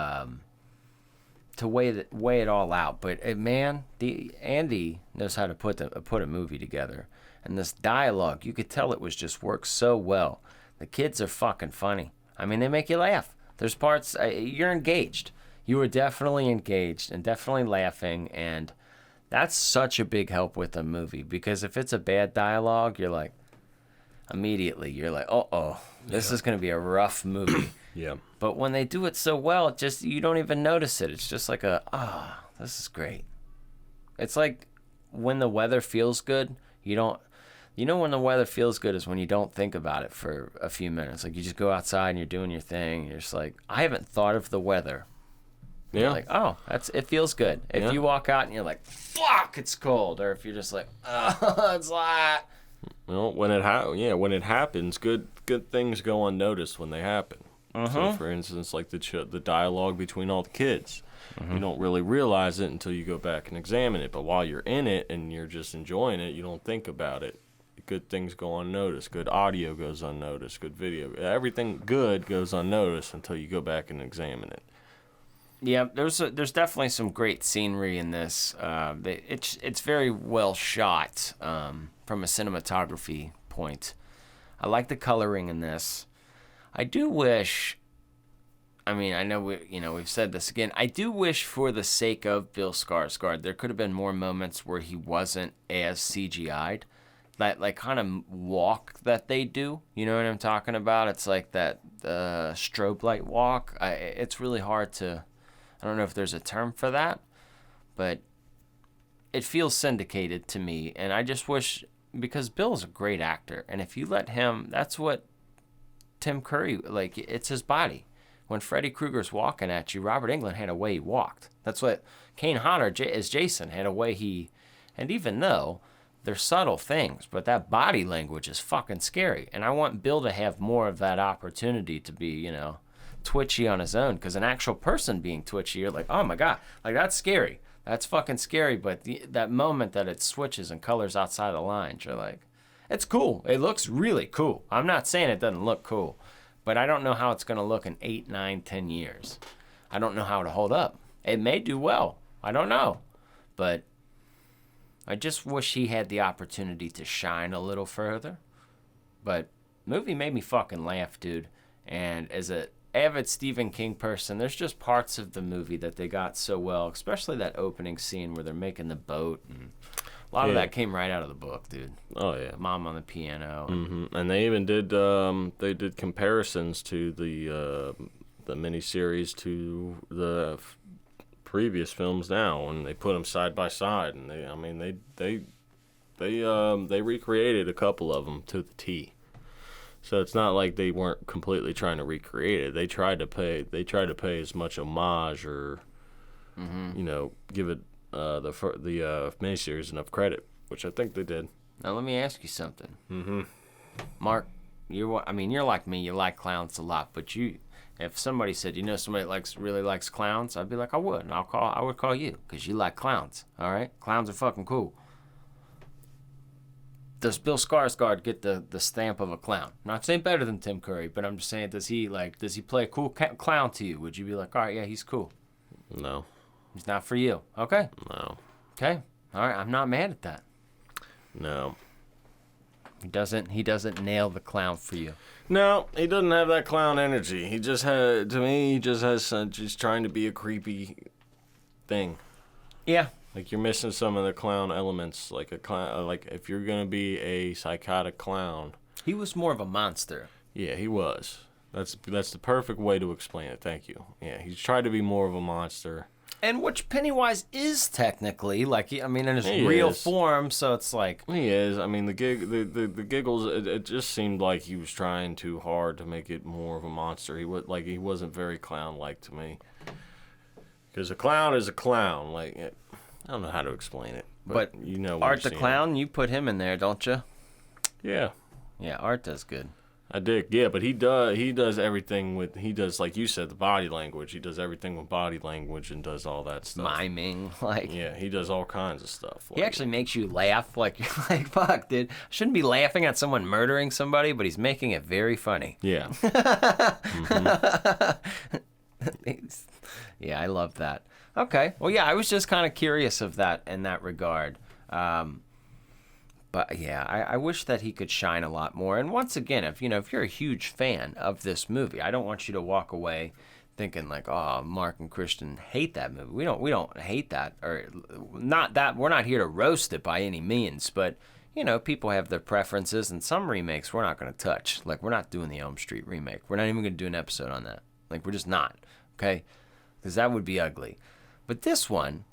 weigh it all out. But man, Andy knows how to put a movie together, and this dialogue, you could tell it was just worked so well. The kids are fucking funny. They make you laugh. There's parts, you're engaged. You were definitely engaged and definitely laughing, and that's such a big help with a movie, because if it's a bad dialogue, you're like, uh-oh, this is going to be a rough movie. Yeah. But when they do it so well, you don't even notice it. It's just like this is great. It's like when the weather feels good, you don't. You know when the weather feels good is when you don't think about it for a few minutes. Like you just go outside and you're doing your thing. And you're just like, I haven't thought of the weather. Yeah. You're like, oh, it feels good. If you walk out and you're like, fuck, it's cold, or if you're just like, oh, it's hot. Well, when it happens, good things go unnoticed when they happen. So, for instance, like the dialogue between all the kids, you don't really realize it until you go back and examine it. But while you're in it and you're just enjoying it, you don't think about it. Good things go unnoticed. Good audio goes unnoticed. Good video, everything good goes unnoticed until you go back and examine it. Yeah, there's definitely some great scenery in this. It's very well shot from a cinematography point. I like the coloring in this. I do wish. I mean, I know we've said this again. I do wish, for the sake of Bill Skarsgård, there could have been more moments where he wasn't as CGI'd. That like kind of walk that they do. You know what I'm talking about? It's like that strobe light walk. It's really hard to. I don't know if there's a term for that, but it feels syndicated to me. And I just wish, because Bill's a great actor, and if you let him, that's what Tim Curry, like, it's his body. When Freddy Krueger's walking at you, Robert Englund had a way he walked. That's what Kane Hodder as Jason had a way he, and even though they're subtle things, but that body language is fucking scary. And I want Bill to have more of that opportunity to be, twitchy on his own, because an actual person being twitchy, you're like, oh my god, like that's scary, that's fucking scary. But that moment that it switches and colors outside the lines, you're like, it's cool, it looks really cool. I'm not saying it doesn't look cool, but I don't know how it's going to look in 8, 9, 10 years. I don't know how to hold up. It may do well, I don't know, but I just wish he had the opportunity to shine a little further. But movie made me fucking laugh, dude. And as a avid Stephen King person, there's just parts of the movie that they got so well, especially that opening scene where they're making the boat, and a lot of that came right out of the book, dude. Oh yeah, Mom on the piano. And they even did comparisons to the miniseries to the previous films now, and they put them side by side, and they recreated a couple of them to the T. So it's not like they weren't completely trying to recreate it. They tried to pay as much homage, or give it the miniseries enough credit, which I think they did. Now let me ask you something. Mark, you're like me. You like clowns a lot, but if somebody said, somebody really likes clowns, I'd be like, I would, and I would call you, because you like clowns. All right, clowns are fucking cool. Does Bill Skarsgård get the stamp of a clown? I'm not saying better than Tim Curry, but I'm just saying, does he play a cool clown to you? Would you be like, all right, yeah, he's cool? No. He's not for you. Okay. No. Okay. All right, I'm not mad at that. No. He doesn't nail the clown for you. No, he doesn't have that clown energy. He just has just trying to be a creepy thing. Yeah. Like, you're missing some of the clown elements. Like if you're gonna be a psychotic clown. He was more of a monster. Yeah, he was. That's the perfect way to explain it. Thank you. Yeah, he's tried to be more of a monster. And which Pennywise is technically, in his He real is. form. So it's like, He is. I mean, the giggles. It just seemed like he was trying too hard to make it more of a monster. He wasn't very clown-like to me. Because a clown is a clown. Like, I don't know how to explain it, but Art the Clown, you put him in there, don't you? Yeah. Yeah, Art does good. I did, yeah, but he does everything like you said, the body language. He does everything with body language and does all that stuff. Miming, Yeah, he does all kinds of stuff. He actually makes you laugh, like you're like, fuck, dude. I shouldn't be laughing at someone murdering somebody, but he's making it very funny. Yeah. Yeah, I love that. Okay, well, yeah, I was just kind of curious of that in that regard. But yeah, I wish that he could shine a lot more. And once again, if you're a huge fan of this movie, I don't want you to walk away thinking like, oh, Mark and Christian hate that movie. We don't hate that, or not that. We're not here to roast it by any means, but people have their preferences, and some remakes we're not going to touch. Like, we're not doing the Elm Street remake. We're not even going to do an episode on that. Like, we're just not, okay? Because that would be ugly. But this one,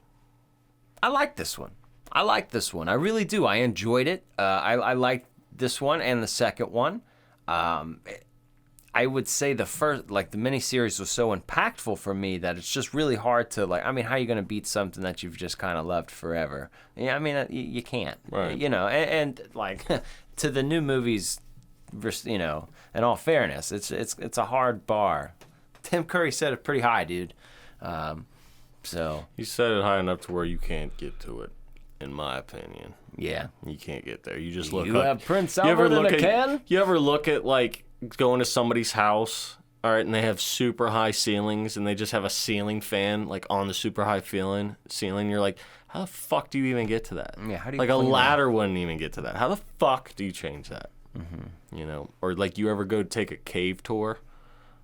I like this one. I like this one. I really do. I enjoyed it. I liked this one and the second one. I would say the first, like the miniseries was so impactful for me that it's just really hard to like. I mean, how are you going to beat something that you've just kind of loved forever? Yeah, I mean, you can't. Right. You know, and like to the new movies, you know, in all fairness, it's a hard bar. Tim Curry set it pretty high, dude. So You set it high enough to where you can't get to it, in my opinion. yeah. You can't get there. You just look You up. have Prince You ever Albert in look a at? can? You ever look at like going to somebody's house? All right, and they have super high ceilings, and they just have a ceiling fan like on the super high ceiling. You're like, how the fuck do you even get to that? Yeah, how do you like a clean that? ladder wouldn't even get to that. How the fuck do you change that? Mm-hmm. You know, or like you ever go take a cave tour?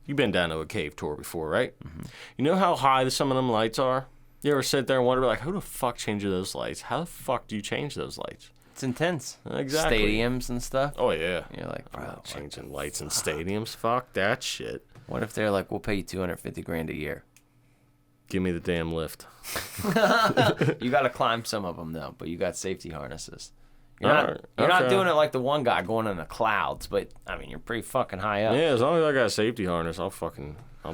You've been down to a cave tour before, right? Mm-hmm. You know how high some of them lights are? You ever sit there and wonder, like, who the fuck changes those lights? How the fuck do you change those lights? It's intense. Exactly. Stadiums and stuff. Oh, yeah. You're like, I'm bro, not changing lights in stadiums. Fuck that shit. what if they're like, we'll pay you $250,000 a year? Give me the damn lift. You got to climb some of them though, but you got safety harnesses. You're Alright, not okay. doing it like the one guy going in the clouds, but I mean, you're pretty fucking high up. Yeah, as long as I got a safety harness, I'll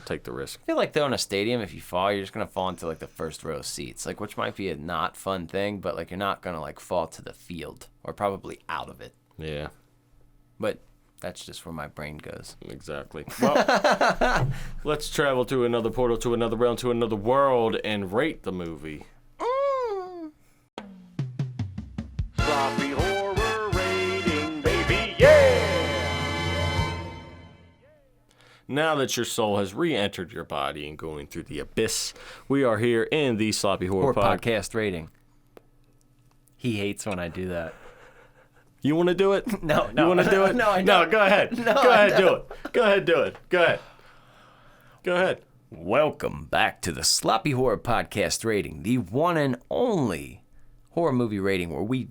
take the risk. I feel like though in a stadium, if you fall, you're just gonna fall into like the first row seats, like which might be a not fun thing, but like you're not gonna like fall to the field or probably out of it. Yeah, But that's just where my brain goes. exactly. Well, let's travel to another portal, to another realm, to another world, and rate the movie. Sloppy horror rating, baby, yeah! Now that your soul has re-entered your body and going through the abyss, we are here in the Sloppy Horror Or Pod. podcast rating. He hates when I do that. You want to do it? No, You want to do it? No, I No, don't. go ahead. No, go I ahead, do it. Go ahead, do it. Go ahead. Go ahead. Welcome back to the Sloppy Horror Podcast rating, the one and only horror movie rating where we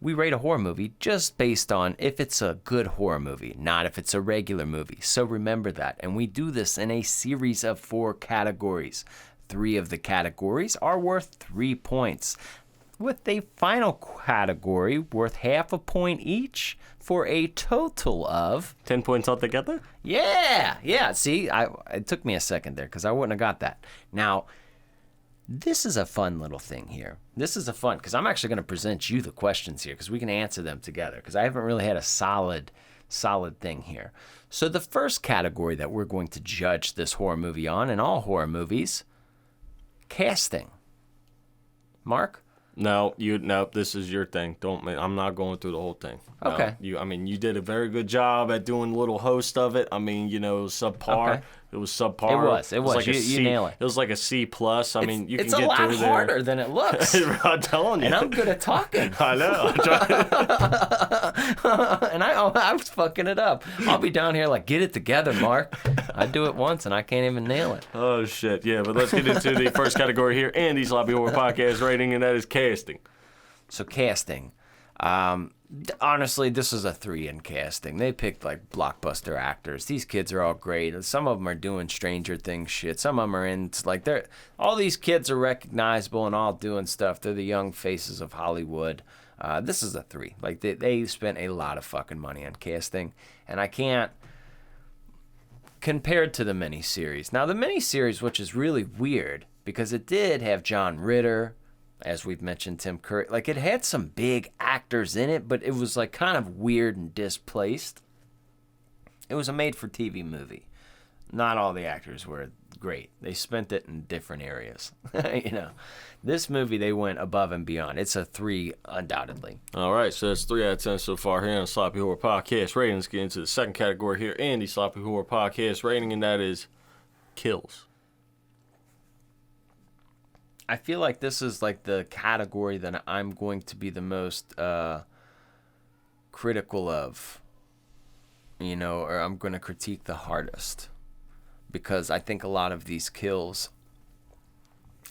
rate a horror movie just based on if it's a good horror movie, not if it's a regular movie. So remember that. And we do this in a series of 4 categories. 3 of the categories are worth 3 points, with a final category worth half a point each for a total of 10 points altogether? yeah. See, it took me a second there because I wouldn't have got that. Now, this is a fun little thing here. This is a fun because I'm actually going to present you the questions here because we can answer them together because I haven't really had a solid thing here. So the first category that we're going to judge this horror movie on, and all horror movies, casting. Mark? No, this is your thing. I'm not going through the whole thing. No, Okay. you did a very good job at doing a little host of it. I mean, it was subpar. Okay. It was subpar. It was. Like a You C. nail it. It was like a C plus. I mean, you it's can a get lot through harder than it looks. there. I'm telling you. And I'm good at talking. I know. And I was fucking it up. I'll be down here like, get it together, Mark. I do it once and I can't even nail it. Oh shit. Yeah, but let's get into the first category here in the Sloppy Horror Podcast rating, and that is casting. So casting. Honestly, this is a 3 in casting. They picked like blockbuster actors. These kids are all great. Some of them are doing Stranger Things shit. Some of them are in like all these kids are recognizable and all doing stuff. They're the young faces of Hollywood. This is a 3. Like they spent a lot of fucking money on casting, and I can't compared to the miniseries. Now the miniseries, which is really weird because it did have John Ritter, as we've mentioned, Tim Curry. Like, it had some big actors in it, but it was, like, kind of weird and displaced. It was a made-for-TV movie. Not all the actors were great. They spent it in different areas. This movie, they went above and beyond. It's a 3, undoubtedly. All right, so that's 3 out of 10 so far here on the Sloppy Horror Podcast rating. Let's get into the second category here in the Sloppy Horror Podcast rating, and that is kills. I feel like this is, like, the category that I'm going to be the most critical of, or I'm going to critique the hardest. Because I think a lot of these kills,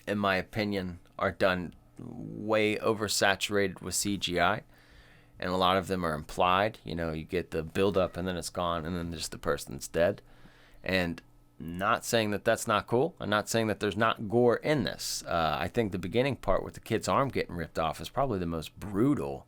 in my opinion, are done way oversaturated with CGI. And a lot of them are implied. You get the build-up and then it's gone and then just the person's dead. And Not saying that that's not cool. I'm not saying that there's not gore in this. I think the beginning part with the kid's arm getting ripped off is probably the most brutal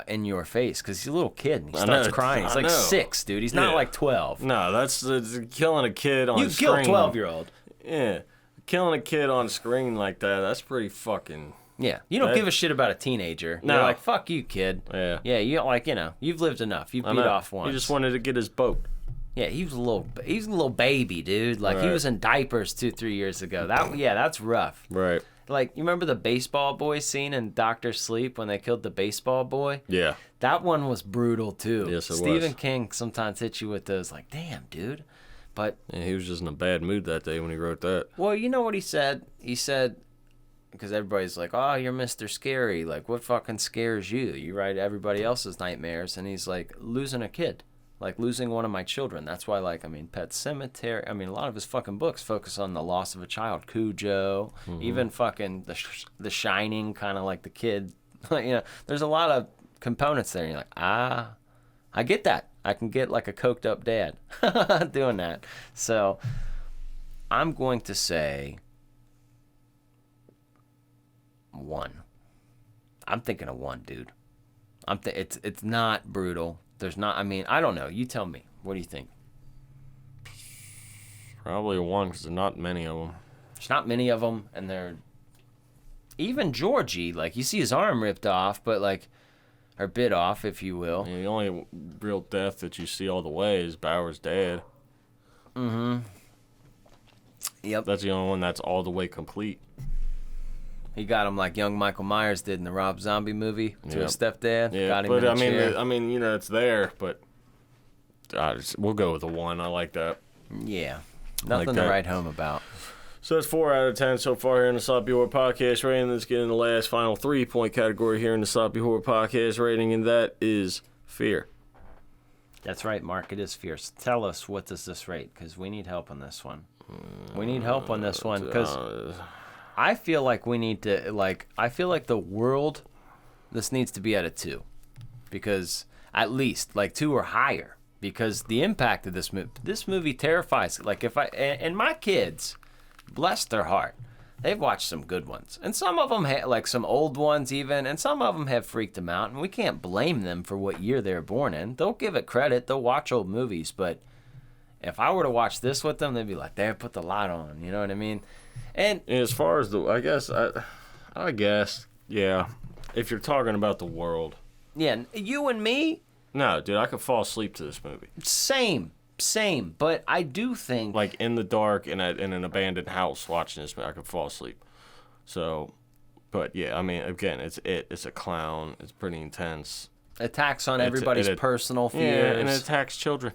in your face, because he's a little kid and he starts crying. He's like 6, dude. He's not like 12. No, that's killing a kid on screen. You kill 12-year-old. Yeah. Killing a kid on screen like that, that's pretty fucking... Yeah, you don't give a shit about a teenager. No. You're like, fuck you, kid. Yeah. Yeah, you've lived enough. You've beat off once. He just wanted to get his boat. Yeah, he was a little baby, dude. Like, he was in diapers 2-3 years ago. That's rough. Right. Like, you remember the baseball boy scene in Dr. Sleep when they killed the baseball boy? Yeah. That one was brutal, too. Yes, it was. Stephen King sometimes hits you with those, like, damn, dude. But... Yeah, he was just in a bad mood that day when he wrote that. Well, you know what he said? He said... Because everybody's like, oh, you're Mr. Scary. Like, what fucking scares you? You write everybody else's nightmares. And he's like, losing a kid. Like, losing one of my children. That's why, like, I mean, Pet Sematary. I mean, a lot of his fucking books focus on the loss of a child. Cujo. Even fucking The Shining, kind of like the kid. You know, there's a lot of components there. And you're like, I get that. I can get, like, a coked up dad doing that. So, I'm going to say... 1. I'm thinking of 1, dude. It's not brutal. There's not. I mean, I don't know. You tell me. What do you think? Probably a 1 because there's not many of them. There's not many of them, and they're even Georgie. Like, you see his arm ripped off, but like, or bit off, if you will. Yeah, the only real death that you see all the way is Bauer's dad. Yep. That's the only one that's all the way complete. He got him like young Michael Myers did in the Rob Zombie movie to Yep. his stepdad. Yeah, Got him but in a I mean, chair. I mean, you know, it's there, but we'll go with a 1. I like that. Yeah. Nothing that. to write home about. So it's 4 out of 10 so far here in the Sloppy Horror Podcast rating. Let's get in the last final 3-point category here in the Sloppy Horror Podcast rating, and that is fear. That's right, Mark. It is fierce. Tell us, what does this rate? Because we need help on this one. We need help on this one because I feel like we need to, like, I feel like the world, this needs to be at a 2. Because at least, like, 2 or higher. Because the impact of this movie terrifies. Like, and my kids, bless their heart, they've watched some good ones. And some of them, like some old ones even, and some of them have freaked them out. And we can't blame them for what year they were born in. They'll give it credit. They'll watch old movies. But if I were to watch this with them, they'd be like, there, put the light on. You know what I mean? And as far as I guess, yeah, if you're talking about the world. Yeah, you and me, No, dude, I could fall asleep to this movie. same. But I do think... Like, in the dark in an abandoned house watching this movie, I could fall asleep. So, but yeah, I mean, again, it's a clown. It's pretty intense. attacks on everybody's personal fears. Yeah, and it attacks children.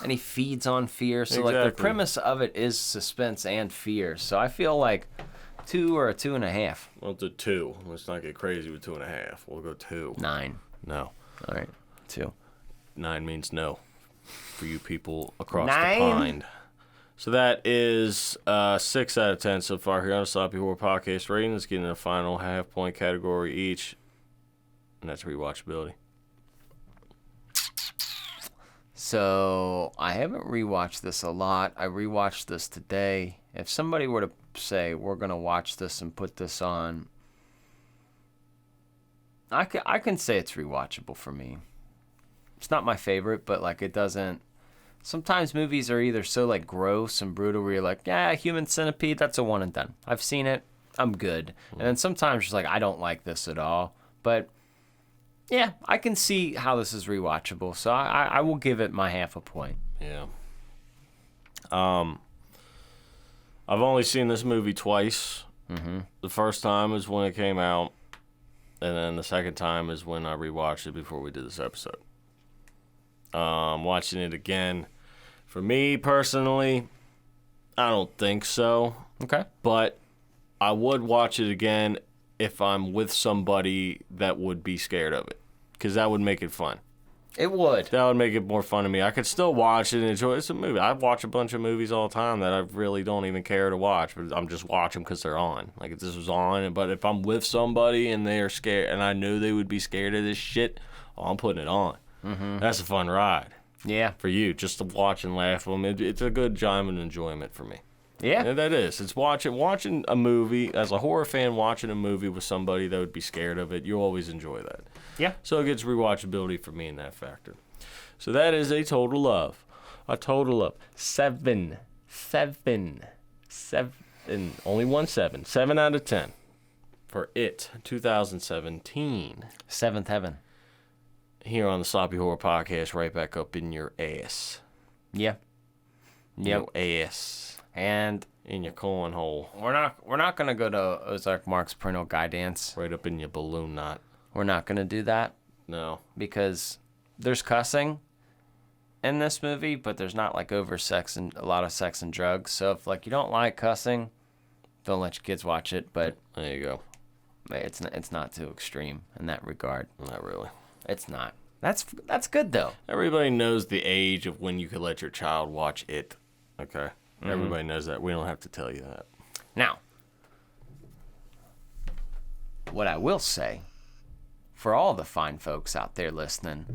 And he feeds on fear. So, like, the Exactly. premise of it is suspense and fear. So I feel like 2 or a 2.5. Well, to 2. Let's not get crazy with 2.5. We'll go 2. 9. No. All right, 2. 9 means no for you people across 9? the pond. So that is 6 out of 10 so far here on the Sloppy Horror Podcast rating. Let's get into the final half-point category each, and that's rewatchability. So I haven't rewatched this a lot. I rewatched this today. If somebody were to say, we're going to watch this and put this on, I can say it's rewatchable for me. It's not my favorite, but like it doesn't... Sometimes movies are either so like gross and brutal where you're like, yeah, Human Centipede, that's a one and done. I've seen it. I'm good. And then sometimes you're like, I don't like this at all. But yeah, I can see how this is rewatchable. So I will give it my half a point. Yeah. I've only seen this movie twice. Mm-hmm. The first time is when it came out, and then the second time is when I rewatched it before we did this episode. Watching it again, for me personally, I don't think so. Okay. But I would watch it again if I'm with somebody that would be scared of it, because that would make it fun. It would. That would make it more fun to me. I could still watch it and enjoy it. It's a movie. I watch a bunch of movies all the time that I really don't even care to watch, but I'm just watching because they're on. Like, if this was on, but if I'm with somebody and they are scared, and I knew they would be scared of this shit, I'm putting it on. Mm-hmm. That's a fun ride. Yeah. for you, just to watch and laugh with them. It's a good time and enjoyment for me. Yeah. And that is. It's watching a movie, as a horror fan, watching a movie with somebody that would be scared of it. You always enjoy that. Yeah. So it gets rewatchability for me in that factor. So that is a total of 7. Only 1 7. 7 out of 10 for It 2017. Seventh Heaven. Here on the Sloppy Horror Podcast, right back up in your ass. Yeah. Yep. Your ass. And In your cornhole. we're not gonna go to Ozark Mark's parental guidance. Right up in your balloon knot. We're not gonna do that No. because there's cussing in this movie, but there's not like over sex and a lot of sex and drugs. So if like you don't like cussing, don't let your kids watch it. But There you go. it's not too extreme in that regard. Not really. It's not. That's good though. Everybody knows the age of when you could let your child watch it. Okay? Everybody knows that. We don't have to tell you that. Now, what I will say, for all the fine folks out there listening,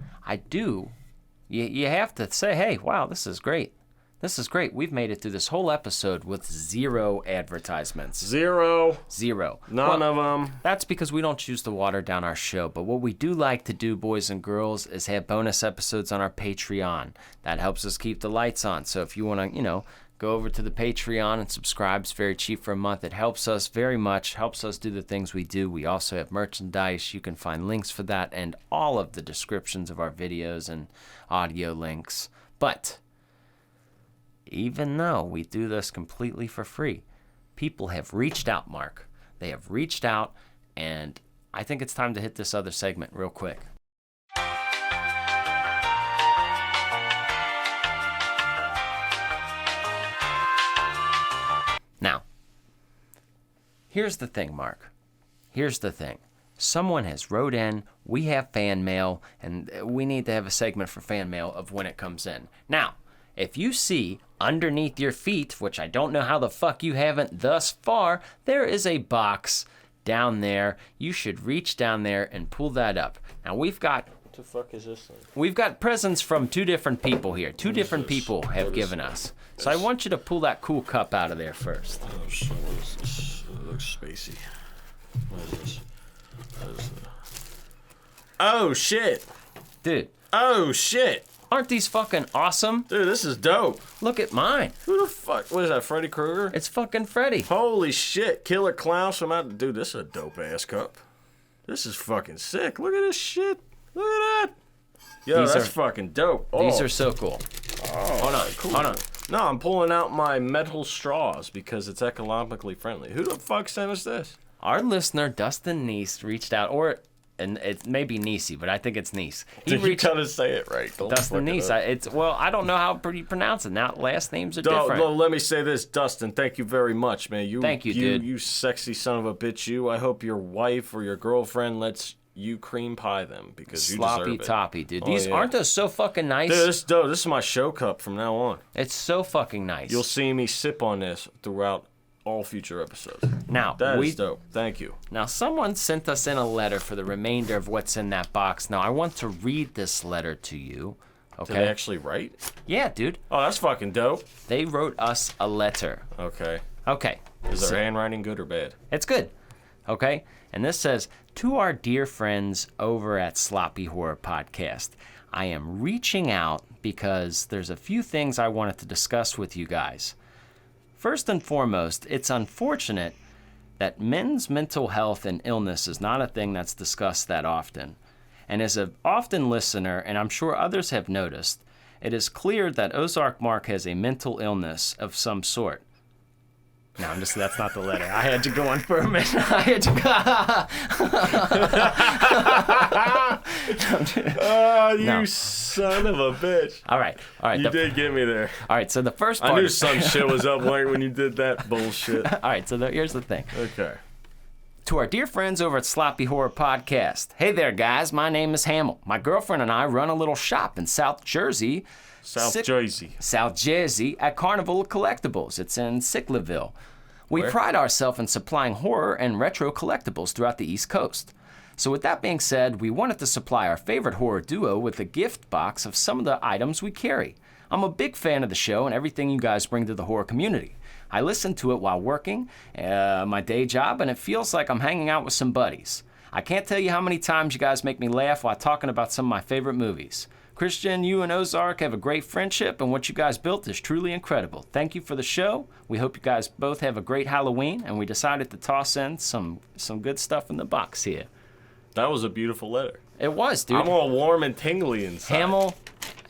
you have to say, hey, wow, this is great. This is great. We've made it through this whole episode with 0 advertisements. 0. 0. None of them. That's because we don't choose to water down our show. But what we do like to do, boys and girls, is have bonus episodes on our Patreon. That helps us keep the lights on. So if you want to, go over to the Patreon and subscribe. It's very cheap for a month. It helps us very much, helps us do the things we do. We also have merchandise. You can find links for that and all of the descriptions of our videos and audio links. But even though we do this completely for free, people have reached out, Mark. They have reached out, and I think it's time to hit this other segment real quick. Now, here's the thing, Mark. Here's the thing. Someone has wrote in, we have fan mail, and we need to have a segment for fan mail of when it comes in. Now, if you see underneath your feet, which I don't know how the fuck you haven't thus far, there is a box down there. You should reach down there and pull that up. Now, we've got What the fuck is this thing? We've got presents from 2 different people here. 2 different this? people have given us. So I want you to pull that cool cup out of there first. Oh, shit. What is this? It looks spacey. What is this? What is Oh, shit. Dude, Oh, shit. aren't these fucking awesome? Dude, this is dope. Look at mine. Who the fuck? What is that, Freddy Krueger? It's fucking Freddy. Holy shit. Killer Clowns from out. Dude, this is a dope ass cup. This is fucking sick. Look at this shit. Look at that. Yo, These that's are- fucking dope. These Oh. are so cool. Hold on, cool. hold on. No, I'm pulling out my metal straws because it's economically friendly. Who the fuck sent us this? Our listener, Dustin Neese, reached out, and it may be Neesey, but I think it's Neese. He Did you reached gotta say it right? Don't Dustin fuck it Neese. up. I don't know how you pronounce it. Now, last names are Don't, different. no, let me say this, Dustin. Thank you very much, man. Thank you, dude. You sexy son of a bitch. You. I hope your wife or your girlfriend lets you cream pie them because you Sloppy deserve it. toppy, dude. Oh, These yeah. aren't those so fucking nice? Dude, this is dope. This is my show cup from now on. It's so fucking nice. You'll see me sip on this throughout all future episodes. now That we is dope. Thank you. Now, someone sent us in a letter for the remainder of what's in that box. Now, I want to read this letter to you. Did they Okay? actually write? Yeah, dude. Oh, that's fucking dope. They wrote us a letter. Okay. Okay. Is their handwriting good or bad? It's good. Okay? And this says, to our dear friends over at Sloppy Horror Podcast, I am reaching out because there's a few things I wanted to discuss with you guys. First and foremost, it's unfortunate that men's mental health and illness is not a thing that's discussed that often. And as an often listener, and I'm sure others have noticed, it is clear that Ozark Mark has a mental illness of some sort. No, that's not the letter. I had to go on for a minute. I had to go. Oh, you No. son of a bitch. All right. You did get me there. All right, so the first part. I knew some shit was up right when you did that bullshit. All right, so here's the thing. Okay. To our dear friends over at Sloppy Horror Podcast. Hey there, guys. My name is Hamill. My girlfriend and I run a little shop in South Jersey. South Jersey. South Jersey at Carnival of Collectibles. It's in Sicklerville. We Where? pride ourselves in supplying horror and retro collectibles throughout the East Coast. So with that being said, we wanted to supply our favorite horror duo with a gift box of some of the items we carry. I'm a big fan of the show and everything you guys bring to the horror community. I listen to it while working, my day job, and it feels like I'm hanging out with some buddies. I can't tell you how many times you guys make me laugh while talking about some of my favorite movies. Christian, you and Ozark have a great friendship, and what you guys built is truly incredible. Thank you for the show. We hope you guys both have a great Halloween, and we decided to toss in some good stuff in the box here. That was a beautiful letter. It was, dude. I'm all warm and tingly inside.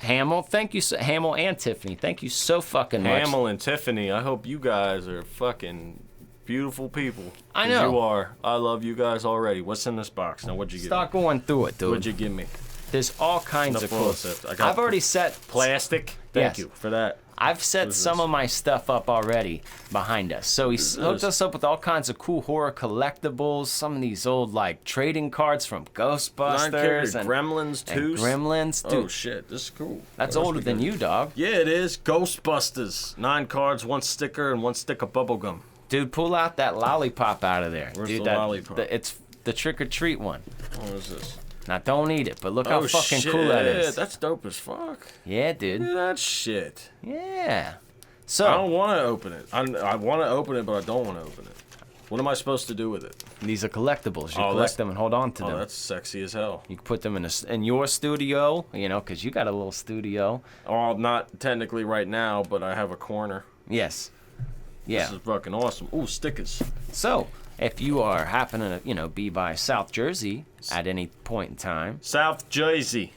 Hamill, thank you, Hamill and Tiffany. Thank you so fucking much. Hamill and Tiffany, I hope you guys are fucking beautiful people. I 'Cause know. You are. I love you guys already. What's in this box? Now, what'd you Start give me? going through it, dude. What'd you give me? There's all kinds The of full cool set. stuff. I got I've already set Plastic? Thank Yes. you for that. I've set is some this? of my stuff up already behind us. So he hooked this? us up with all kinds of cool horror collectibles, some of these old like trading cards from 9 carat Ghostbusters and Gremlins 2. and Gremlins. Dude, Oh shit, this is cool. that's What else older we than got? you, dog. Yeah, it is. Ghostbusters. 9 cards, 1 sticker, and 1 stick of bubblegum. Dude, pull out that lollipop out of there. Where's Dude, the that, lollipop? it's the trick or treat one. What is this? Now don't eat it, but look how Oh fucking shit, cool that is. that's dope as fuck. Yeah, Look dude. at that shit. Yeah. I So don't want to open it. I want to open it, but I don't want to open it. What am I supposed to do with it? these are collectibles. You Oh, that's- collect them and hold on to Oh, them. that's sexy as hell. You can put them in your studio, you know, because you got a little studio. Oh, not technically right now, but I have a corner. Yes. Yeah. This is fucking awesome. Ooh, stickers. So, if you are happening to, be by South Jersey at any point in time, South Jersey.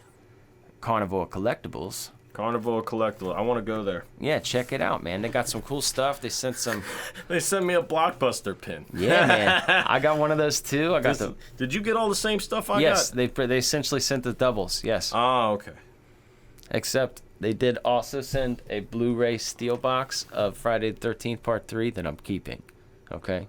Carnivore Collectibles, Carnival Collectible. I want to go there. yeah, check it out, man. They got some cool stuff. They sent some, They sent me a Blockbuster pin. yeah, man. I got one of those too. I got the, Did you get all the same stuff I yes, got? they essentially sent the doubles, yes. Oh, okay. Except they did also send a Blu-ray steel box of Friday the 13th Part 3 that I'm keeping, okay?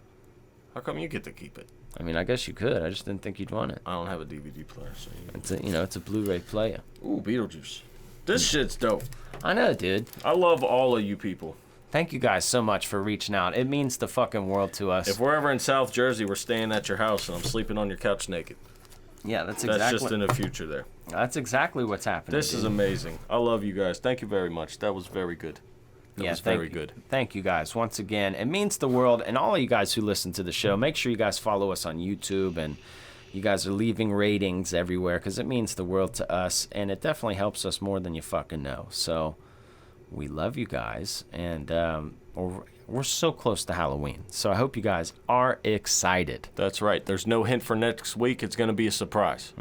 How come you get to keep it? I mean, I guess you could. I just didn't think you'd want it. I don't have a DVD player, so It's it's a Blu-ray player. Ooh, Beetlejuice. This shit's dope. I know, dude. I love all of you people. Thank you guys so much for reaching out. It means the fucking world to us. If we're ever in South Jersey, we're staying at your house and I'm sleeping on your couch naked. Yeah, that's That's exactly. just in the future there. That's exactly what's happening. This is dude. amazing. I love you guys. Thank you very much. That was very good. That was very good. Thank you guys once again. It means the world, and all of you guys who listen to the show. Make sure you guys follow us on YouTube, and you guys are leaving ratings everywhere because it means the world to us, and it definitely helps us more than you fucking know. So we love you guys, and we're so close to Halloween. So I hope you guys are excited. That's right. There's no hint for next week. It's going to be a surprise.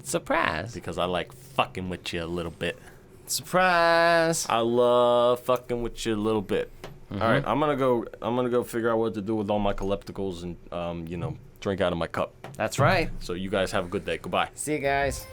Surprise! Because I like fucking with you a little bit. Surprise! I love fucking with you a little bit. All right, I'm gonna go figure out what to do with all my collectibles and drink out of my cup. That's right. So you guys have a good day. Goodbye. See you guys.